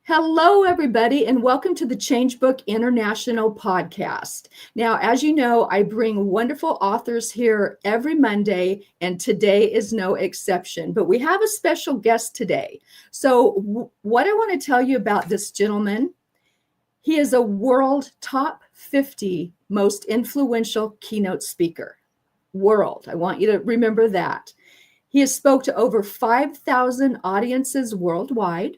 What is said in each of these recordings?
Hello, everybody, and welcome to the Change Book International podcast. Now, as you know, I bring wonderful authors here every Monday, and today is no exception. But we have a special guest today. So, what I want to tell you about this gentleman, he is a world top 50 most influential keynote speaker. World. I want you to remember that. He has spoke to over 5,000 audiences worldwide,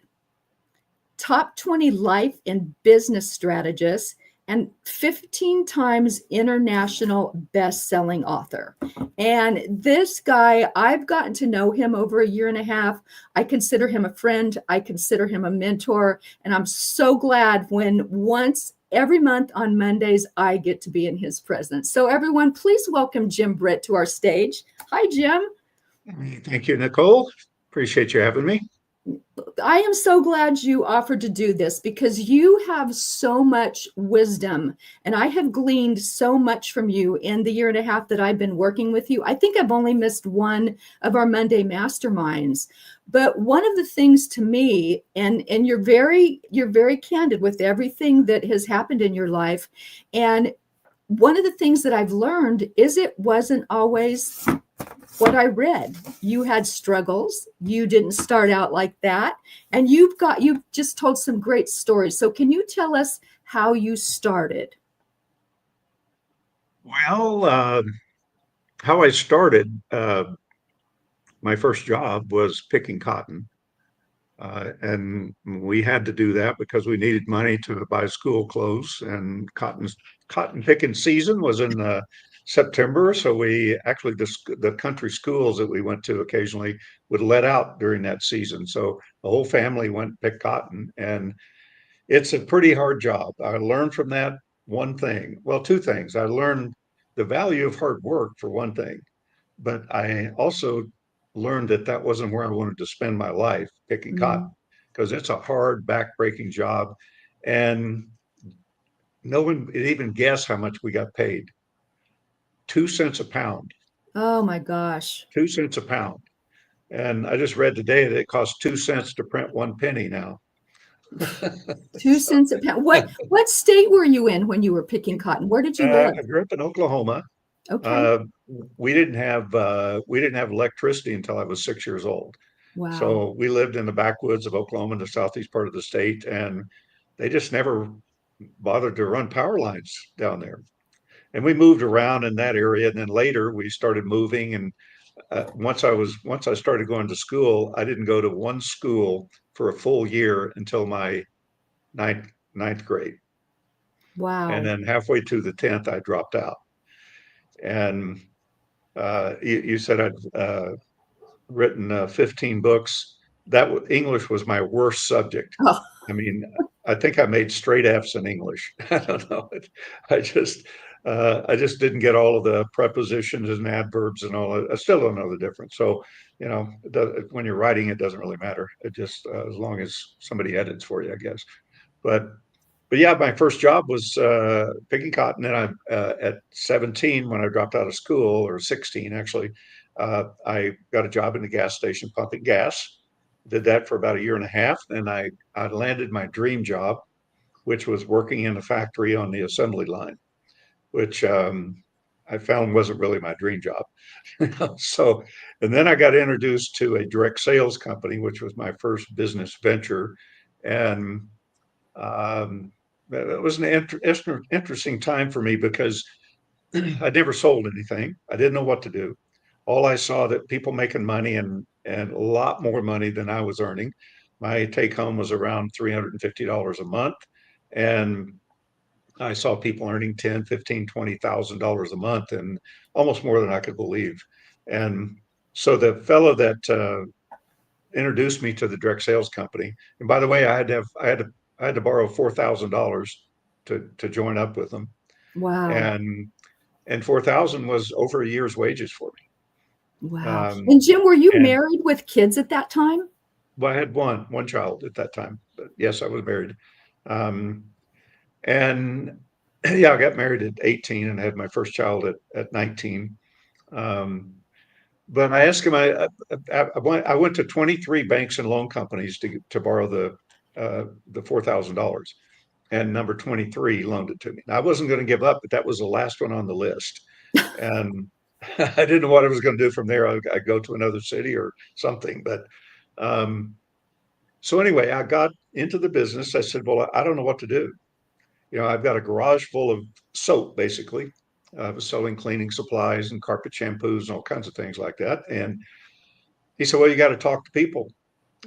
top 20 life and business strategist, and 15 times international best-selling author. And this guy, I've gotten to know him over a year and a half. I consider him a friend. I consider him a mentor. And I'm so glad when once every month on Mondays, I get to be in his presence. So everyone, please welcome Jim Britt to our stage. Hi, Jim. Thank you, Nicole. Appreciate you having me. I am so glad you offered to do this because you have so much wisdom and I have gleaned so much from you in the year and a half that I've been working with you. I think I've only missed one of our Monday masterminds, but one of the things to me, and you're very candid with everything that has happened in your life. And one of the things that I've learned is it wasn't always what I read. You had struggles. You didn't start out like that. And you've just told some great stories. So can you tell us how you started? Well, how I started, my first job was picking cotton. And we had to do that because we needed money to buy school clothes, and cotton picking season was in September. So we actually, the country schools that we went to occasionally would let out during that season. So the whole family went and picked cotton, and it's a pretty hard job. I learned from that one thing. Well, two things. I learned the value of hard work for one thing, but I also learned that that wasn't where I wanted to spend my life picking cotton, Mm. because it's a hard, back-breaking job. And no one would even guess how much we got paid. 2 cents a pound, Oh my gosh. 2 cents a pound. And I just read today that it costs 2 cents to print one penny now. 2 cents a pound. What state were you in when you were picking cotton? Where did you live? I grew up in Oklahoma. Okay. Uh, we didn't have electricity until I was 6 years old. Wow. So we lived in the backwoods of Oklahoma, in the southeast part of the state, and they just never bothered to run power lines down there. And we moved around in that area, and then later we started moving. And once I started going to school, I didn't go to one school for a full year until my ninth grade, and Wow. then halfway through the 10th, I dropped out. And you said I'd written 15 books. English was my worst subject. Oh, I mean, I think I made straight F's in English. I don't know. I just I just didn't get all of the prepositions and adverbs and all that. I still don't know the difference. So, when you're writing, it doesn't really matter. It just as long as somebody edits for you, I guess. But but yeah, my first job was picking cotton. And at 17, when I dropped out of school, or 16 actually, I got a job in the gas station pumping gas. Did that for about a year and a half. And I landed my dream job, which was working in a factory on the assembly line, which I found wasn't really my dream job. So, and then I got introduced to a direct sales company, which was my first business venture. And um, it was an interesting time for me because I never sold anything. I didn't know what to do. All I saw that people making money, and a lot more money than I was earning. My take home was around $350 a month. And I saw people earning 10, 15, $20,000 a month, and almost more than I could believe. And so the fellow that introduced me to the direct sales company, and by the way, I had to borrow $4,000 to join up with them. wow. And 4,000 was over a year's wages for me. Wow. And Jim, were you And married with kids at that time? well, I had one child at that time, but yes, I was married. Um, and yeah, I got married at 18 and had my first child at 19. Um, but I asked him, I went to 23 banks and loan companies to borrow the $4,000. And number 23 loaned it to me. Now, I wasn't going to give up, but that was the last one on the list. And I didn't know what I was going to do from there. I'd go to another city or something. But so anyway, I got into the business. I said, well, I don't know what to do. I've got a garage full of soap, basically. I was selling cleaning supplies and carpet shampoos and all kinds of things like that. And he said, well, you got to talk to people.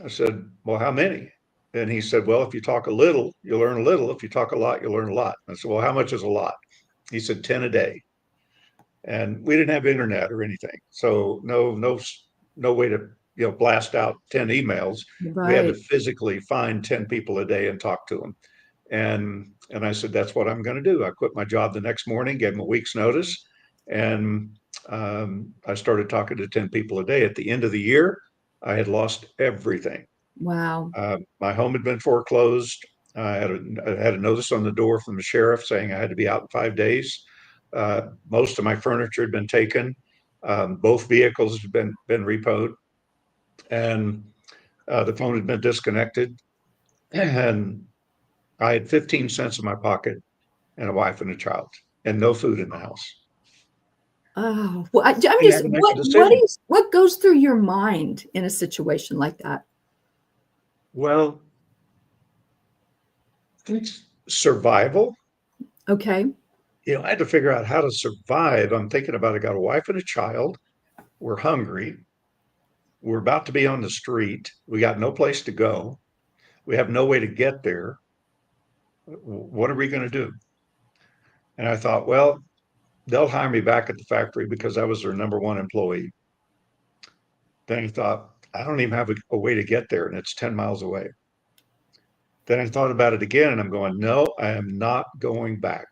I said, well, how many? And he said, well, if you talk a little, you learn a little. If you talk a lot, you learn a lot. I said, well, how much is a lot? He said, 10 a day. And we didn't have internet or anything. So no way to, blast out 10 emails. We had to Right. physically find 10 people a day and talk to them. And I said, that's what I'm going to do. I quit my job the next morning, gave them a week's notice, and I started talking to 10 people a day. At the end of the year, I had lost everything. Wow. My home had been foreclosed. I had a notice on the door from the sheriff saying I had to be out in 5 days. Most of my furniture had been taken. Both vehicles had been repoed, and the phone had been disconnected. And I had 15 cents in my pocket and a wife and a child and no food in the house. Oh, well, I'm I just had to make a decision. what goes through your mind in a situation like that? Well, it's survival. Okay. I had to figure out how to survive. I'm thinking about I got a wife and a child. We're hungry. We're about to be on the street. We got no place to go. We have no way to get there. What are we going to do? And I thought, well, they'll hire me back at the factory because I was their number one employee. Then I thought, I don't even have a way to get there, and it's 10 miles away. Then I thought about it again, and I'm going, no, I am not going back.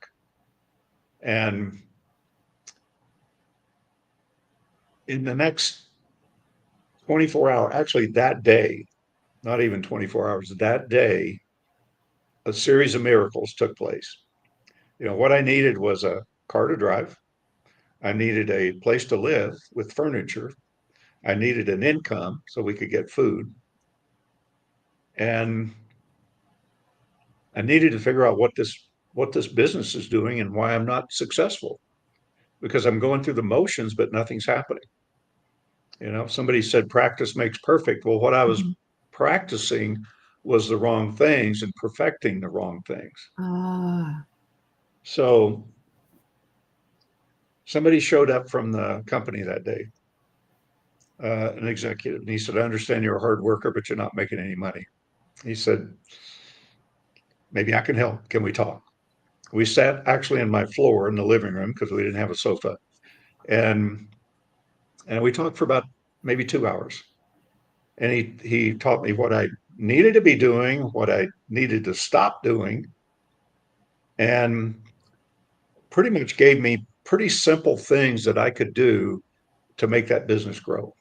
And in the next 24 hours, actually that day, not even 24 hours, that day, a series of miracles took place. What I needed was a car to drive. I needed a place to live with furniture. I needed an income so we could get food. And I needed to figure out what this business is doing and why I'm not successful, because I'm going through the motions, but nothing's happening. Somebody said practice makes perfect. Well, what I was Mhm. practicing was the wrong things and perfecting the wrong things. Ah, So somebody showed up from the company that day, an executive, and he said, I understand you're a hard worker, but you're not making any money. He said, maybe I can help. Can we talk? We sat actually on my floor in the living room because we didn't have a sofa. And we talked for about maybe 2 hours. And he taught me what I needed to be doing, what I needed to stop doing, and pretty much gave me pretty simple things that I could do to make that business grow.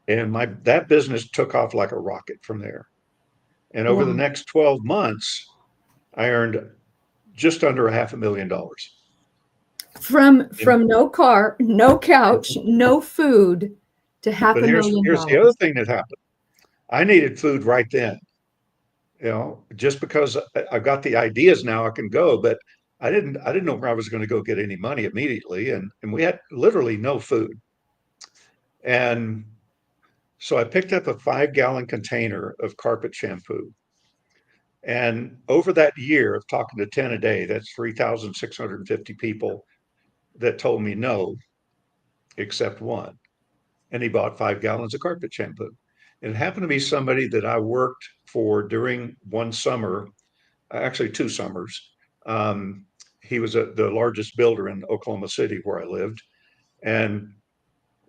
And that business took off like a rocket from there. And over the wow. next 12 months, I earned just under $500,000. And, From no car, no couch, no food to half but a here's million here's the other dollars. thing that happened. I needed food right then. Just because I've got the ideas now, I can go, but I didn't know where I was going to go get any money immediately, and we had literally no food. And so I picked up a 5-gallon container of carpet shampoo. And over that year of talking to 10 a day, that's 3,650 people that told me no, except one. And he bought 5 gallons of carpet shampoo. And it happened to be somebody that I worked for during one summer, actually 2 summers. Um, he was the largest builder in Oklahoma City where I lived. And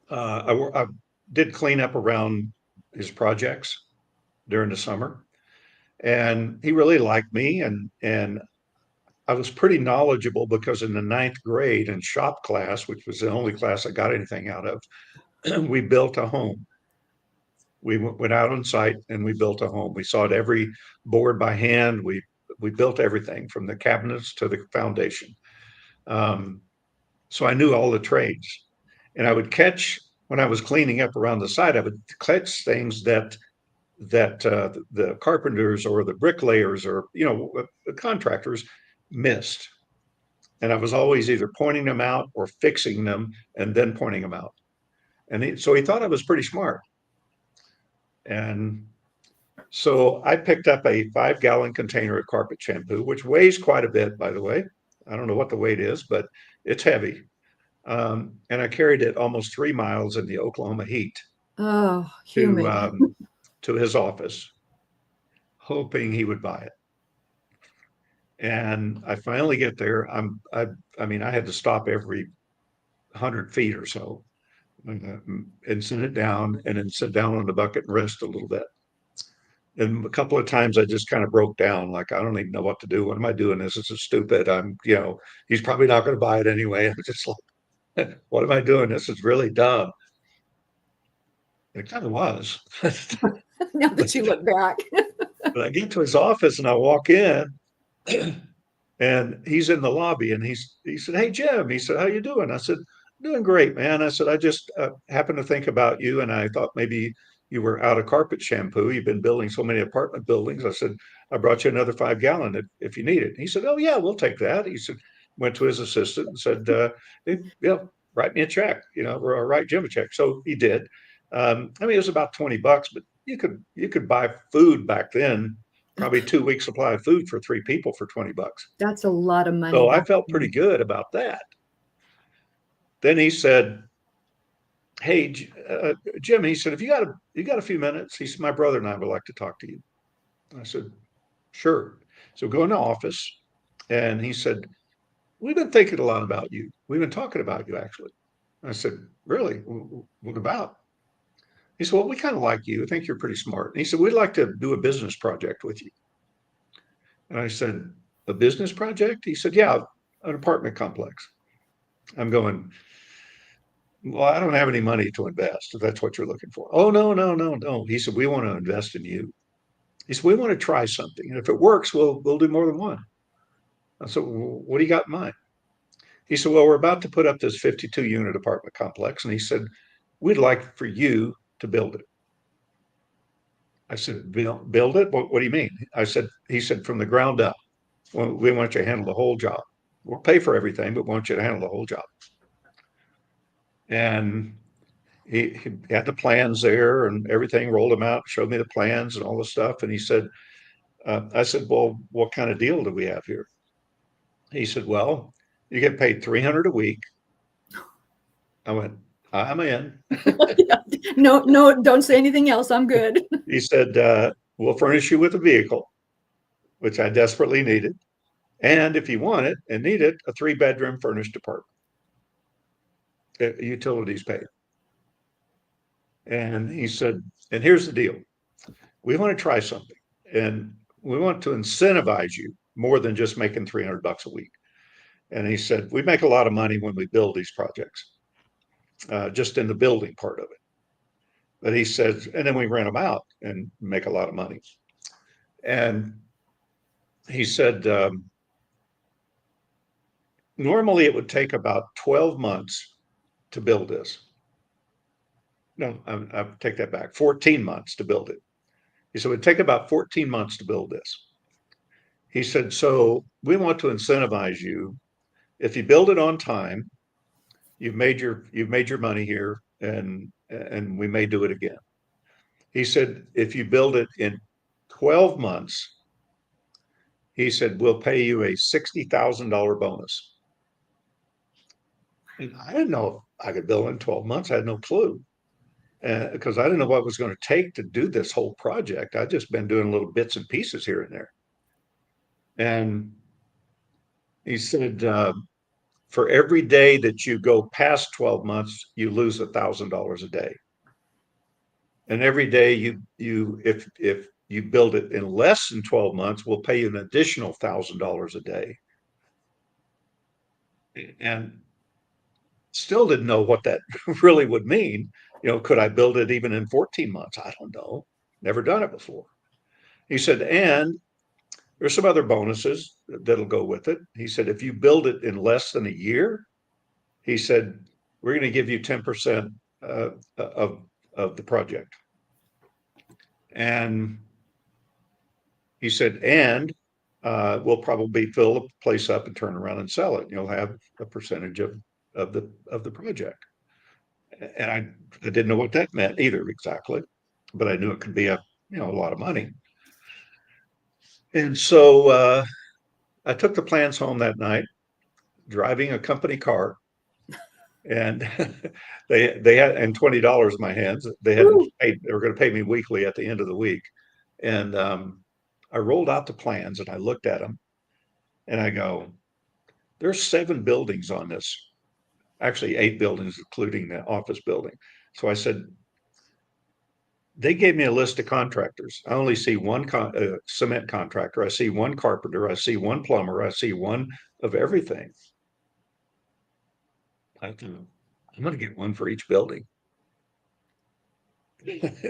I did clean up around his projects during the summer. And he really liked me. And I was pretty knowledgeable because in the ninth grade in shop class, which was the only class I got anything out of, we built a home. We went out on site and we built a home. We sawed every board by hand. We built everything from the cabinets to the foundation. Um, so I knew all the trades, and I would catch when I was cleaning up around the site. I would catch things that that the carpenters or the bricklayers or, the contractors missed. And I was always either pointing them out or fixing them and then pointing them out. And so he thought I was pretty smart. And so I picked up a 5-gallon container of carpet shampoo, which weighs quite a bit, by the way. I don't know what the weight is, but it's heavy. And I carried it almost 3 miles in the Oklahoma heat Oh, to humid. to his office, hoping he would buy it. And I finally get there. I mean, I had to stop every 100 feet or so and sit it down and then sit down on the bucket and rest a little bit. And a couple of times I just kind of broke down, like, I don't even know what to do. What am I doing? This is stupid. He's probably not going to buy it anyway. I'm just like, what am I doing? This is really dumb. It kind of was. Now that you look back. But I get to his office and I walk in and he's in the lobby and he said, "Hey, Jim," he said, "How you doing?" I said, "Doing great, man." I said, "I just happened to think about you and I thought maybe you were out of carpet shampoo. You've been building so many apartment buildings." I said, "I brought you another 5-gallon if you need it." He said, "Oh yeah, we'll take that." He said, went to his assistant and said, "Hey, write me a check, or write Jim a check." So he did. I mean, it was about $20, but you could buy food back then, probably 2 weeks supply of food for 3 people for $20. That's a lot of money So I back felt then. pretty good about that. Then he said, "Hey, Jim," he said, "If you got a few minutes," he said, "My brother and I would like to talk to you." I said, "Sure." So go in the office, and he said, "We've been thinking a lot about you. We've been talking about you, actually." I said, "Really? What about?" He said, "Well, we kind of like you. I think you're pretty smart." And he said, "We'd like to do a business project with you." And I said, "A business project?" He said, "Yeah, an apartment complex." I'm going, "Well, I don't have any money to invest, if that's what you're looking for." "Oh, no, no, no, no." He said, "We want to invest in you." He said, "We want to try something. And if it works, we'll do more than one." I said, "Well, what do you got in mind?" He said, "Well, we're about to put up this 52-unit apartment complex." And he said, "We'd like for you to build it." I said, "Build it? What do you mean?" He said, "From the ground up. We want you to handle the whole job. We'll pay for everything, but we want you to handle the whole job." And he had the plans there and everything, rolled them out, showed me the plans and all the stuff. And he said, I said, "Well, what kind of deal do we have here?" He said, "Well, you get paid 300 a week." I went, "I'm in." No, no, don't say anything else. I'm good. He said, "We'll furnish you with a vehicle," which I desperately needed. "And if you want it and need it, a 3-bedroom furnished apartment. Utilities paid." And he said, "And here's the deal. We want to try something and we want to incentivize you more than just making $300 a week." And he said, "We make a lot of money when we build these projects, just in the building part of it." But he says, and then we rent them out and make a lot of money. And he said, normally it would take about 12 months to build this. No, I take that back, 14 months to build it. He said, it would take about 14 months to build this. He said, "So we want to incentivize you. If you build it on time, you've made your money here, and we may do it again." He said, "If you build it in 12 months," he said, "we'll pay you a $60,000 bonus." And I didn't know if I could build in 12 months. I had no clue, because I didn't know what it was going to take to do this whole project. I'd just been doing little bits and pieces here and there. And he said, "For every day that you go past 12 months, you lose $1,000 a day. And every day if you build it in less than 12 months, we'll pay you an additional $1,000 a day." And still didn't know what that really would mean. Could I build it even in 14 months? I don't know. Never done it before. He said, "And there's some other bonuses that'll go with it." He said, "If you build it in less than a year," he said, "we're going to give you 10% of the project." And he said, and we'll probably fill the place up and turn around and sell it. You'll have a percentage of the project. And I didn't know what that meant either exactly, but I knew it could be a lot of money. And so I took the plans home that night, driving a company car, and they had and $20 in my hands. They hadn't Woo. paid. They were going to pay me weekly at the end of the week, and I rolled out the plans and I looked at them and I go, "There's 7 buildings on this. Actually, 8 buildings, including the office building." So I said, they gave me a list of contractors. I only see one cement contractor. I see one carpenter. I see one plumber. I see one of everything. I'm going to get one for each building.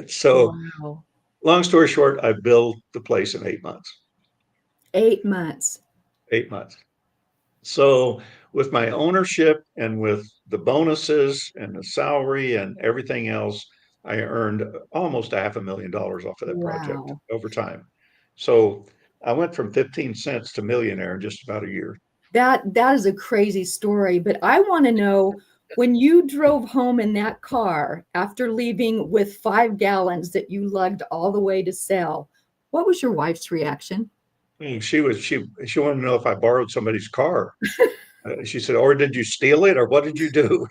So, Wow. long story short, I built the place in 8 months. 8 months. 8 months. So, with my ownership and with the bonuses and the salary and everything else, I earned almost $500,000 off of that project Wow. over time. So, I went from 15 cents to millionaire in just about a year. That is a crazy story, but I want to know, when you drove home in that car after leaving with 5 gallons that you lugged all the way to sell, what was your wife's reaction? She wanted to know if I borrowed somebody's car. She said, "Or did you steal it, or what did you do?"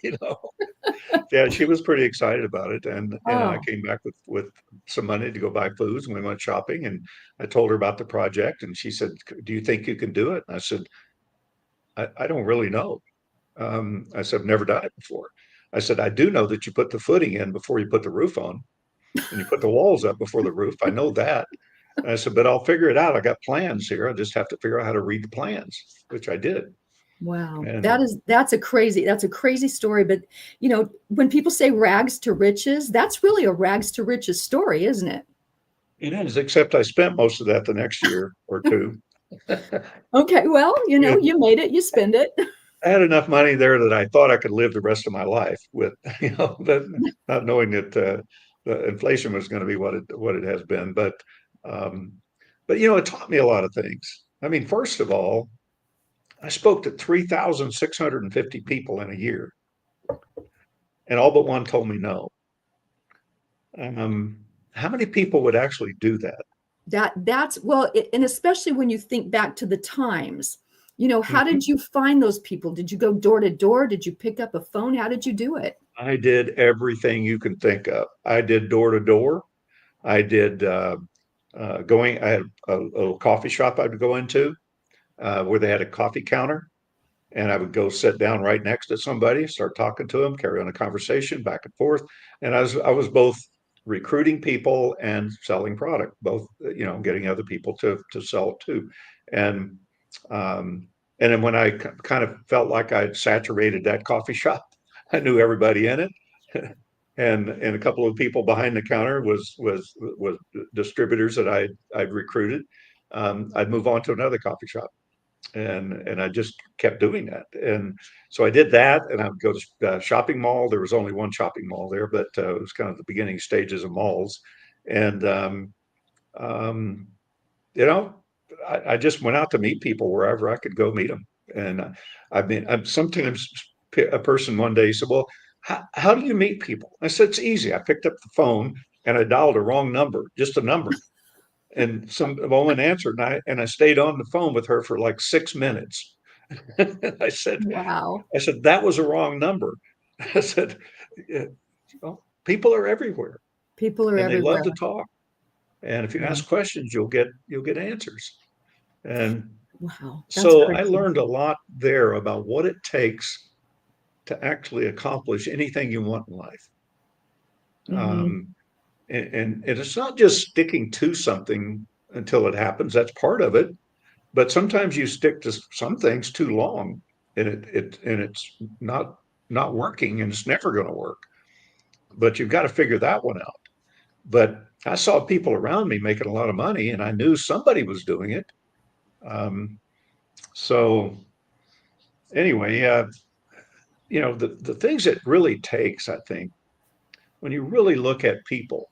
Yeah, she was pretty excited about it, and I Oh, came back with some money to go buy foods, and we went shopping, and I told her about the project, and she said, "Do you think you can do it?" And I said, I don't really know. I said, "I've never done it before." I said, "I do know that you put the footing in before you put the roof on, and you put the walls up before the roof. I know that." And I said, "But I'll figure it out. I got plans here. I just have to figure out how to read the plans," which I did. wow. And That's a crazy story. But when people say rags to riches, that's really a rags to riches story, isn't it? it is, except I spent most of that the next year or two. Okay, well, you made it, you spend it. I had enough money there that I thought I could live the rest of my life with, but not knowing that the inflation was going to be what it has been. Um, but it taught me a lot of things. I mean, first of all, I spoke to 3,650 people in a year, and all but one told me no. How many people would actually do that? That's well, and especially when you think back to the times, how Mhm. did you find those people? Did you go door to door? Did you pick up a phone? How did you do it? I did everything you can think of. I did door to door. I did I had a little coffee shop I would go into where they had a coffee counter, and I would go sit down right next to somebody, start talking to them, carry on a conversation back and forth. And I was both recruiting people and selling product, both, getting other people to sell it too. And um, and then when I kind of felt like I'd saturated that coffee shop, I knew everybody in it. And a couple of people behind the counter was distributors that I'd recruited. I'd move on to another coffee shop, and I just kept doing that. And so I did that, and I would go to shopping mall. There was only one shopping mall there, but it was kind of the beginning stages of malls. And um, you know, I just went out to meet people wherever I could go meet them. And I mean, sometimes a person one day said, "Well, how do you meet people?" I said, "It's easy. I picked up the phone and I dialed a wrong number, just a number." And some woman answered, and I stayed on the phone with her for like 6 minutes. I said, Wow. I said, "That was a wrong number." I said, "Yeah, well, people are everywhere People are and they love everywhere. to talk. And if you Yeah. ask questions, you'll get answers." And Wow. That's so I crazy. learned a lot there about what it takes to actually accomplish anything you want in life. Hmm. Um, and it's not just sticking to something until it happens. That's part of it. But sometimes you stick to some things too long, and it's not working, and it's never going to work. But you've got to figure that one out. But I saw people around me making a lot of money, and I knew somebody was doing it. Um, so anyway, the things it really takes, I think, when you really look at people,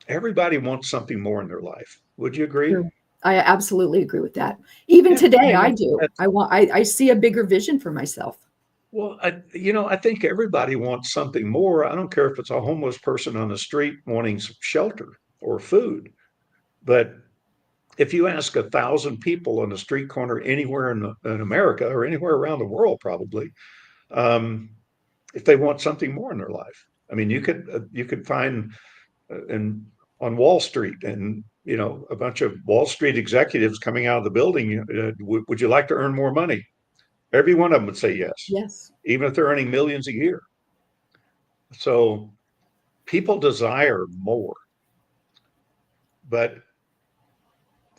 everybody wants something more in their life. Would you agree? True. I absolutely agree with that. Even Yeah, I today, mean, I do. I see a bigger vision for myself. well, I think everybody wants something more. I don't care if it's a homeless person on the street wanting some shelter or food, but if you ask 1,000 people on the street corner anywhere in America or anywhere around the world, probably, um, if they want something more in their life, I mean, you could find in on Wall Street and a bunch of Wall Street executives coming out of the building. Would you like to earn more money? Every one of them would say yes, Yes. even if they're earning millions a year. So people desire more, but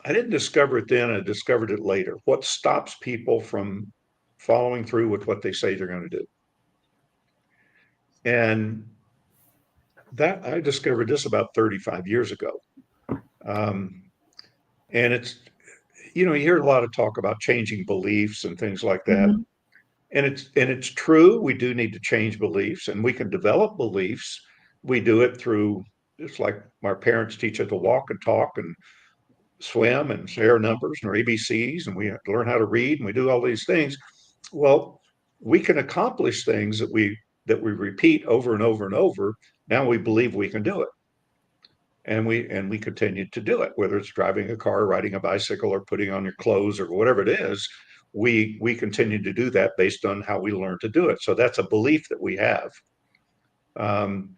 I didn't discover it then. I discovered it later. What stops people from following through with what they say they're going to do? And that I discovered this about 35 years ago. Um, and you hear a lot of talk about changing beliefs and things like that. Mhm. And it's true. We do need to change beliefs, and we can develop beliefs. We do it through, it's like our parents teach us to walk and talk and swim and say our numbers and our ABCs, and we have to learn how to read, and we do all these things. Well, we can accomplish things that we repeat over and over and over. Now we believe we can do it, and we continue to do it, whether it's driving a car, riding a bicycle, or putting on your clothes, or whatever it is. We continue to do that based on how we learn to do it. So that's a belief that we have, um,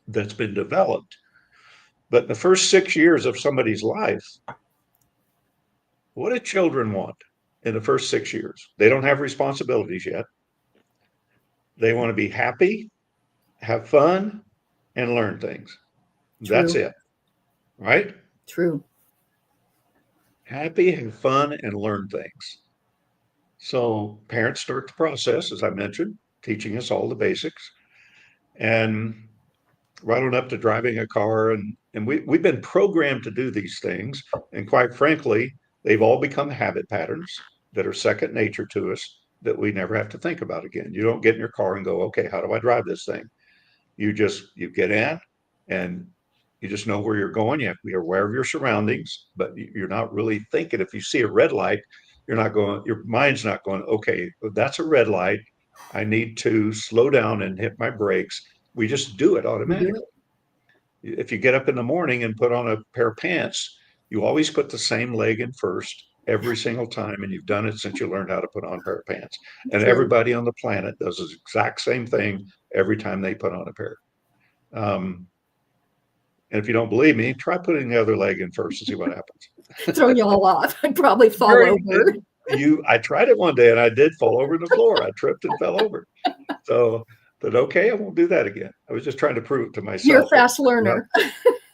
that's been developed. But in the first 6 years of somebody's life, what do children want in the first 6 years? They don't have responsibilities yet. They want to be happy, have fun, and learn things. That's True. it, right? True. Happy, have fun, and learn things. So parents start the process, as I mentioned, teaching us all the basics, and right on up to driving a car. And we've been programmed to do these things. And quite frankly, they've all become habit patterns that are second nature to us that we never have to think about again. You don't get in your car and go, okay, how do I drive this thing? You get in and you just know where you're going. You have to be aware of your surroundings, but you're not really thinking. If you see a red light, your mind's not going, okay, that's a red light. I need to slow down and hit my brakes. We just do it We do it. automatically. If you get up in the morning and put on a pair of pants, you always put the same leg in first every single time, and you've done it since you learned how to put on a pair of pants. And True. everybody on the planet does the exact same thing every time they put on a pair. Um, and if you don't believe me, try putting the other leg in first and see what happens. Throw you all off. I'd probably fall Very, over. I tried it one day and I did fall over the floor. I tripped and fell over. So, but okay, I won't do that again. I was just trying to prove it to You're a myself that, fast learner.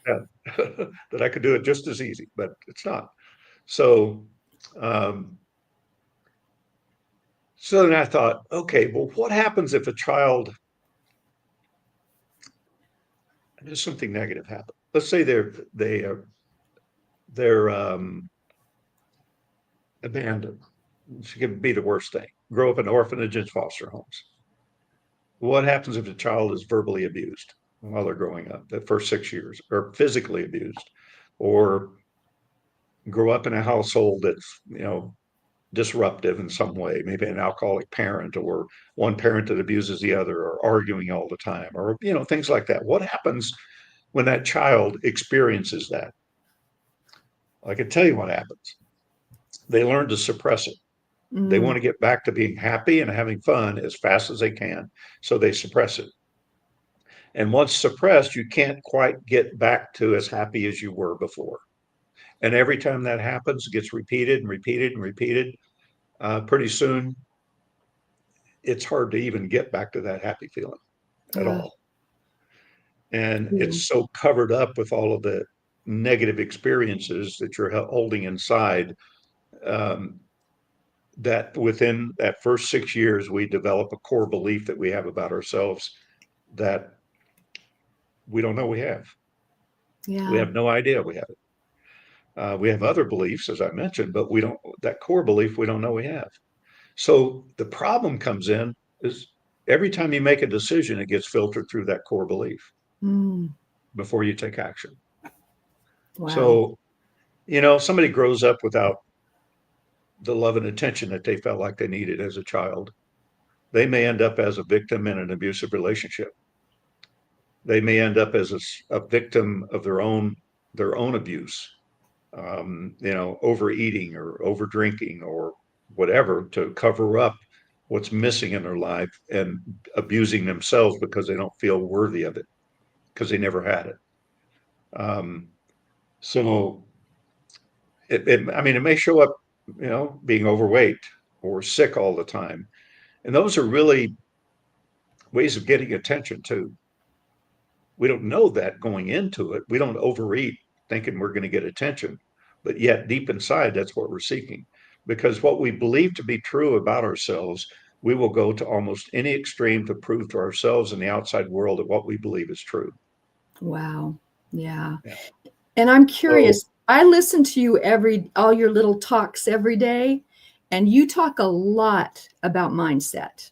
yeah, that I could do it just as easy, but it's not. So, um, so then I thought, okay, well, what happens if a child, there's something negative happen? Let's say they're abandoned. It could be the worst thing. Grow up in orphanages, foster homes. What happens if the child is verbally abused while they're growing up, the first 6 years, or physically abused, or grow up in a household that's, disruptive in some way, maybe an alcoholic parent or one parent that abuses the other or arguing all the time or, things like that. What happens when that child experiences that? I can tell you what happens. They learn to suppress it. They Mm, want to get back to being happy and having fun as fast as they can. So they suppress it. And once suppressed, you can't quite get back to as happy as you were before. And every time that happens, it gets repeated and repeated and repeated. Pretty soon, it's hard to even get back to that happy feeling at uh, all. And true. it's so covered up with all of the negative experiences that you're holding inside, um, that within that first 6 years, we develop a core belief that we have about ourselves that we don't know we have. We Yeah. have no idea we have it. We have other beliefs, as I mentioned, but we don't, that core belief, we don't know we have. So the problem comes in is every time you make a decision, it gets filtered through that core belief. Mm. before you take action. Wow. So, somebody grows up without the love and attention that they felt like they needed as a child. They may end up as a victim in an abusive relationship. They may end up as a victim of their own abuse, overeating or over drinking or whatever to cover up what's missing in their life, and abusing themselves because they don't feel worthy of it because they never had it. So it may show up, being overweight or sick all the time. And those are really ways of getting attention too. We don't know that going into it. We don't overeat thinking we're going to get attention, but yet deep inside, that's what we're seeking. Because what we believe to be true about ourselves, we will go to almost any extreme to prove to ourselves and the outside world that what we believe is true. Wow. Yeah. Yeah. And I'm curious, So I listen to you all your little talks every day, and you talk a lot about mindset.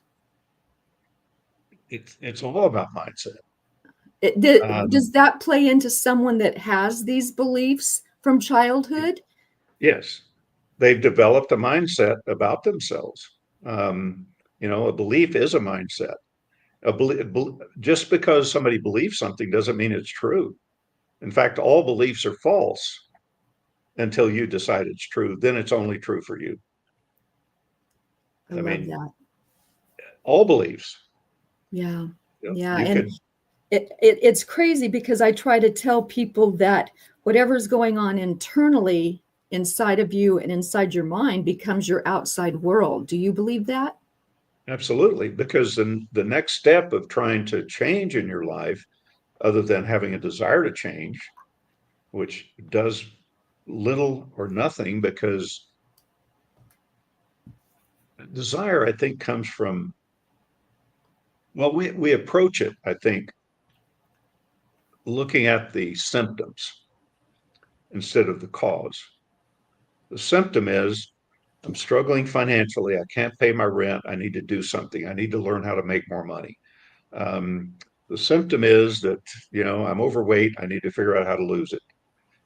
it's all about mindset. Does that play into someone that has these beliefs from childhood? Yes, they've developed a mindset about themselves. A belief is a mindset. Just because somebody believes something doesn't mean it's true. In fact, all beliefs are false until you decide it's true. Then it's only true for you. I love that. All beliefs. Yeah. Yeah. You And could. it's crazy because I try to tell people that whatever's going on internally inside of you and inside your mind becomes your outside world. Do you believe that? Absolutely, because then the next step of trying to change in your life, other than having a desire to change, which does little or nothing, because desire, I think, comes from, well, we approach it, I think, looking at the symptoms instead of the cause. The symptom is I'm struggling financially. I can't pay my rent. I need to do something. I need to learn how to make more money. The symptom is that, I'm overweight. I need to figure out how to lose it,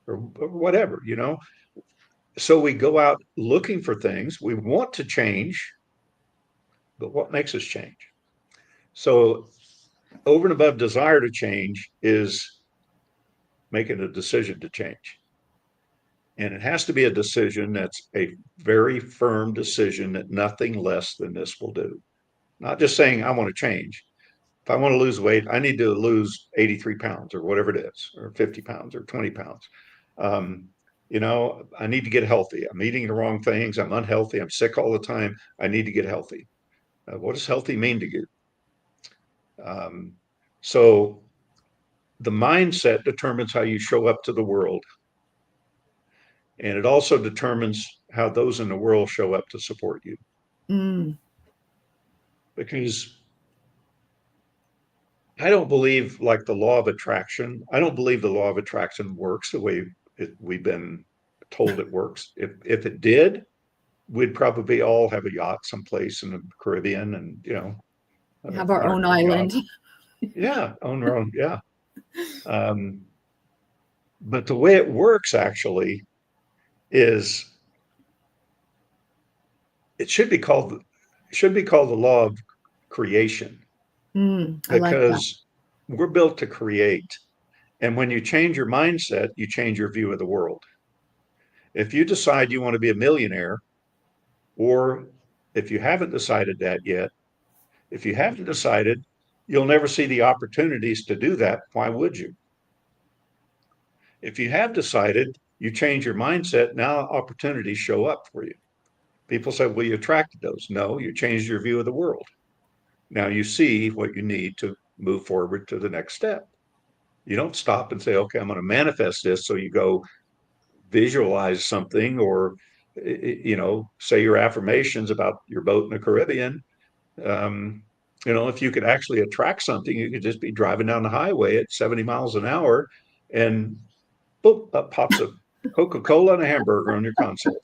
or whatever. So we go out looking for things. We want to change, but what makes us change? So over and above desire to change is making a decision to change. And it has to be a decision that's a very firm decision that nothing less than this will do. Not just saying, I want to change. If I want to lose weight, I need to lose 83 pounds or whatever it is, or 50 pounds or 20 pounds. I need to get healthy. I'm eating the wrong things. I'm unhealthy. I'm sick all the time. I need to get healthy. What does healthy mean to you? So the mindset determines how you show up to the world. And it also determines how those in the world show up to support you. Because I don't believe, like the law of attraction, I don't believe the law of attraction works the way we've been told it works. If it did, we'd probably all have a yacht someplace in the Caribbean and, Have our on own our island. yacht. Yeah, own our own. Yeah. But the way it works actually is it should be called the law of creation, I like that. because we're built to create. And when you change your mindset, you change your view of the world. If you decide you want to be a millionaire, or if you haven't decided that yet, if you haven't decided, you'll never see the opportunities to do that. Why would you? If you have decided, you change your mindset, now opportunities show up for you. People say, well, you attracted those. No, you changed your view of the world. Now you see what you need to move forward to the next step. You don't stop and say, okay, I'm going to manifest this. So you go visualize something, or, say your affirmations about your boat in the Caribbean. If you could actually attract something, you could just be driving down the highway at 70 miles an hour and boop, up pops a Coca-Cola and a hamburger on your console.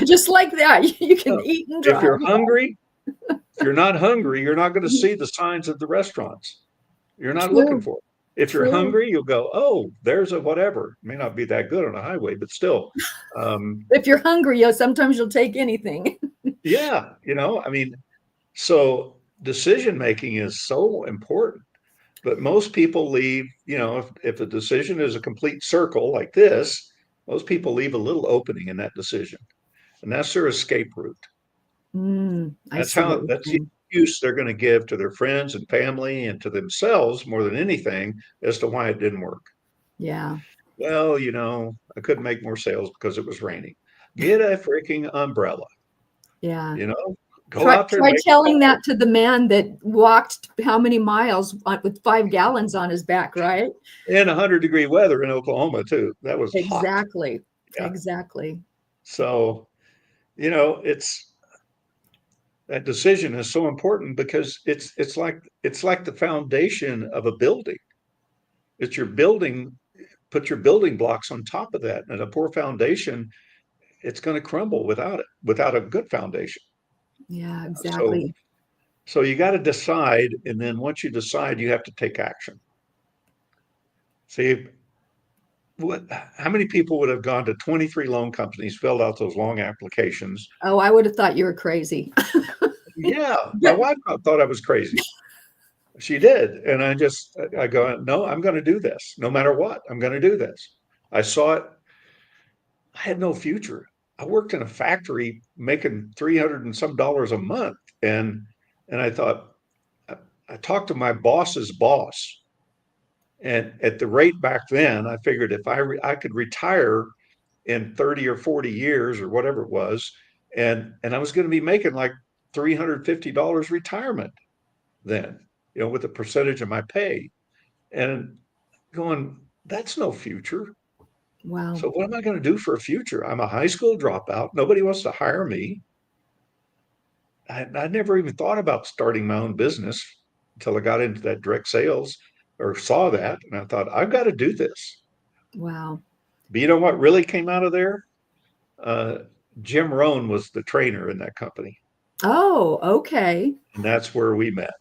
Just like that. You can eat and If drive. you're hungry, if you're not hungry, you're not going to see the signs of the restaurants. You're not looking True. for it. If you're True. hungry, you'll go, oh, there's a whatever. It may not be that good on a highway, but still, If you're hungry, sometimes you'll take anything. yeah, I mean, so decision making is so important. But most people leave, if a decision is a complete circle like this, most people leave a little opening in that decision. And that's their escape route. I see what you're That's the saying. excuse they're going to give to their friends and family and to themselves more than anything as to why it didn't work. Yeah. Well, I couldn't make more sales because it was raining. Get a freaking umbrella, Yeah. you know, go Try out there and try make a telling call. that to the man that walked how many miles with 5 gallons on his back, right? In 100-degree weather in Oklahoma, too. That was hot. Exactly. Yeah. Exactly. So, it's that decision is so important because it's like the foundation of a building. It's your building, put your building blocks on top of that. And a poor foundation, it's going to crumble without a good foundation. Yeah, So exactly. so you got to decide, and then once you decide, you have to take action. See, how many people would have gone to 23 loan companies, filled out those long applications? Oh, I would have thought you were crazy. Yeah, my But wife thought I was crazy. She did. And I go, no, I'm going to do this no matter what. I'm going to do this. I saw it. I had no future. I worked in a factory making 300 and some dollars a month. And I thought, I talked to my boss's boss. And at the rate back then, I figured if I could retire in 30 or 40 years or whatever it was, and I was going to be making like $350 retirement then, with a percentage of my pay. And going, that's no future. wow. So what am I going to do for a future? I'm a high school dropout. Nobody wants to hire me. I never even thought about starting my own business until I got into that direct sales or saw that. And I thought, I've got to do this. Wow. But you know what really came out of there? Uh, Jim Rohn was the trainer in that company. Oh, okay. And that's where we met.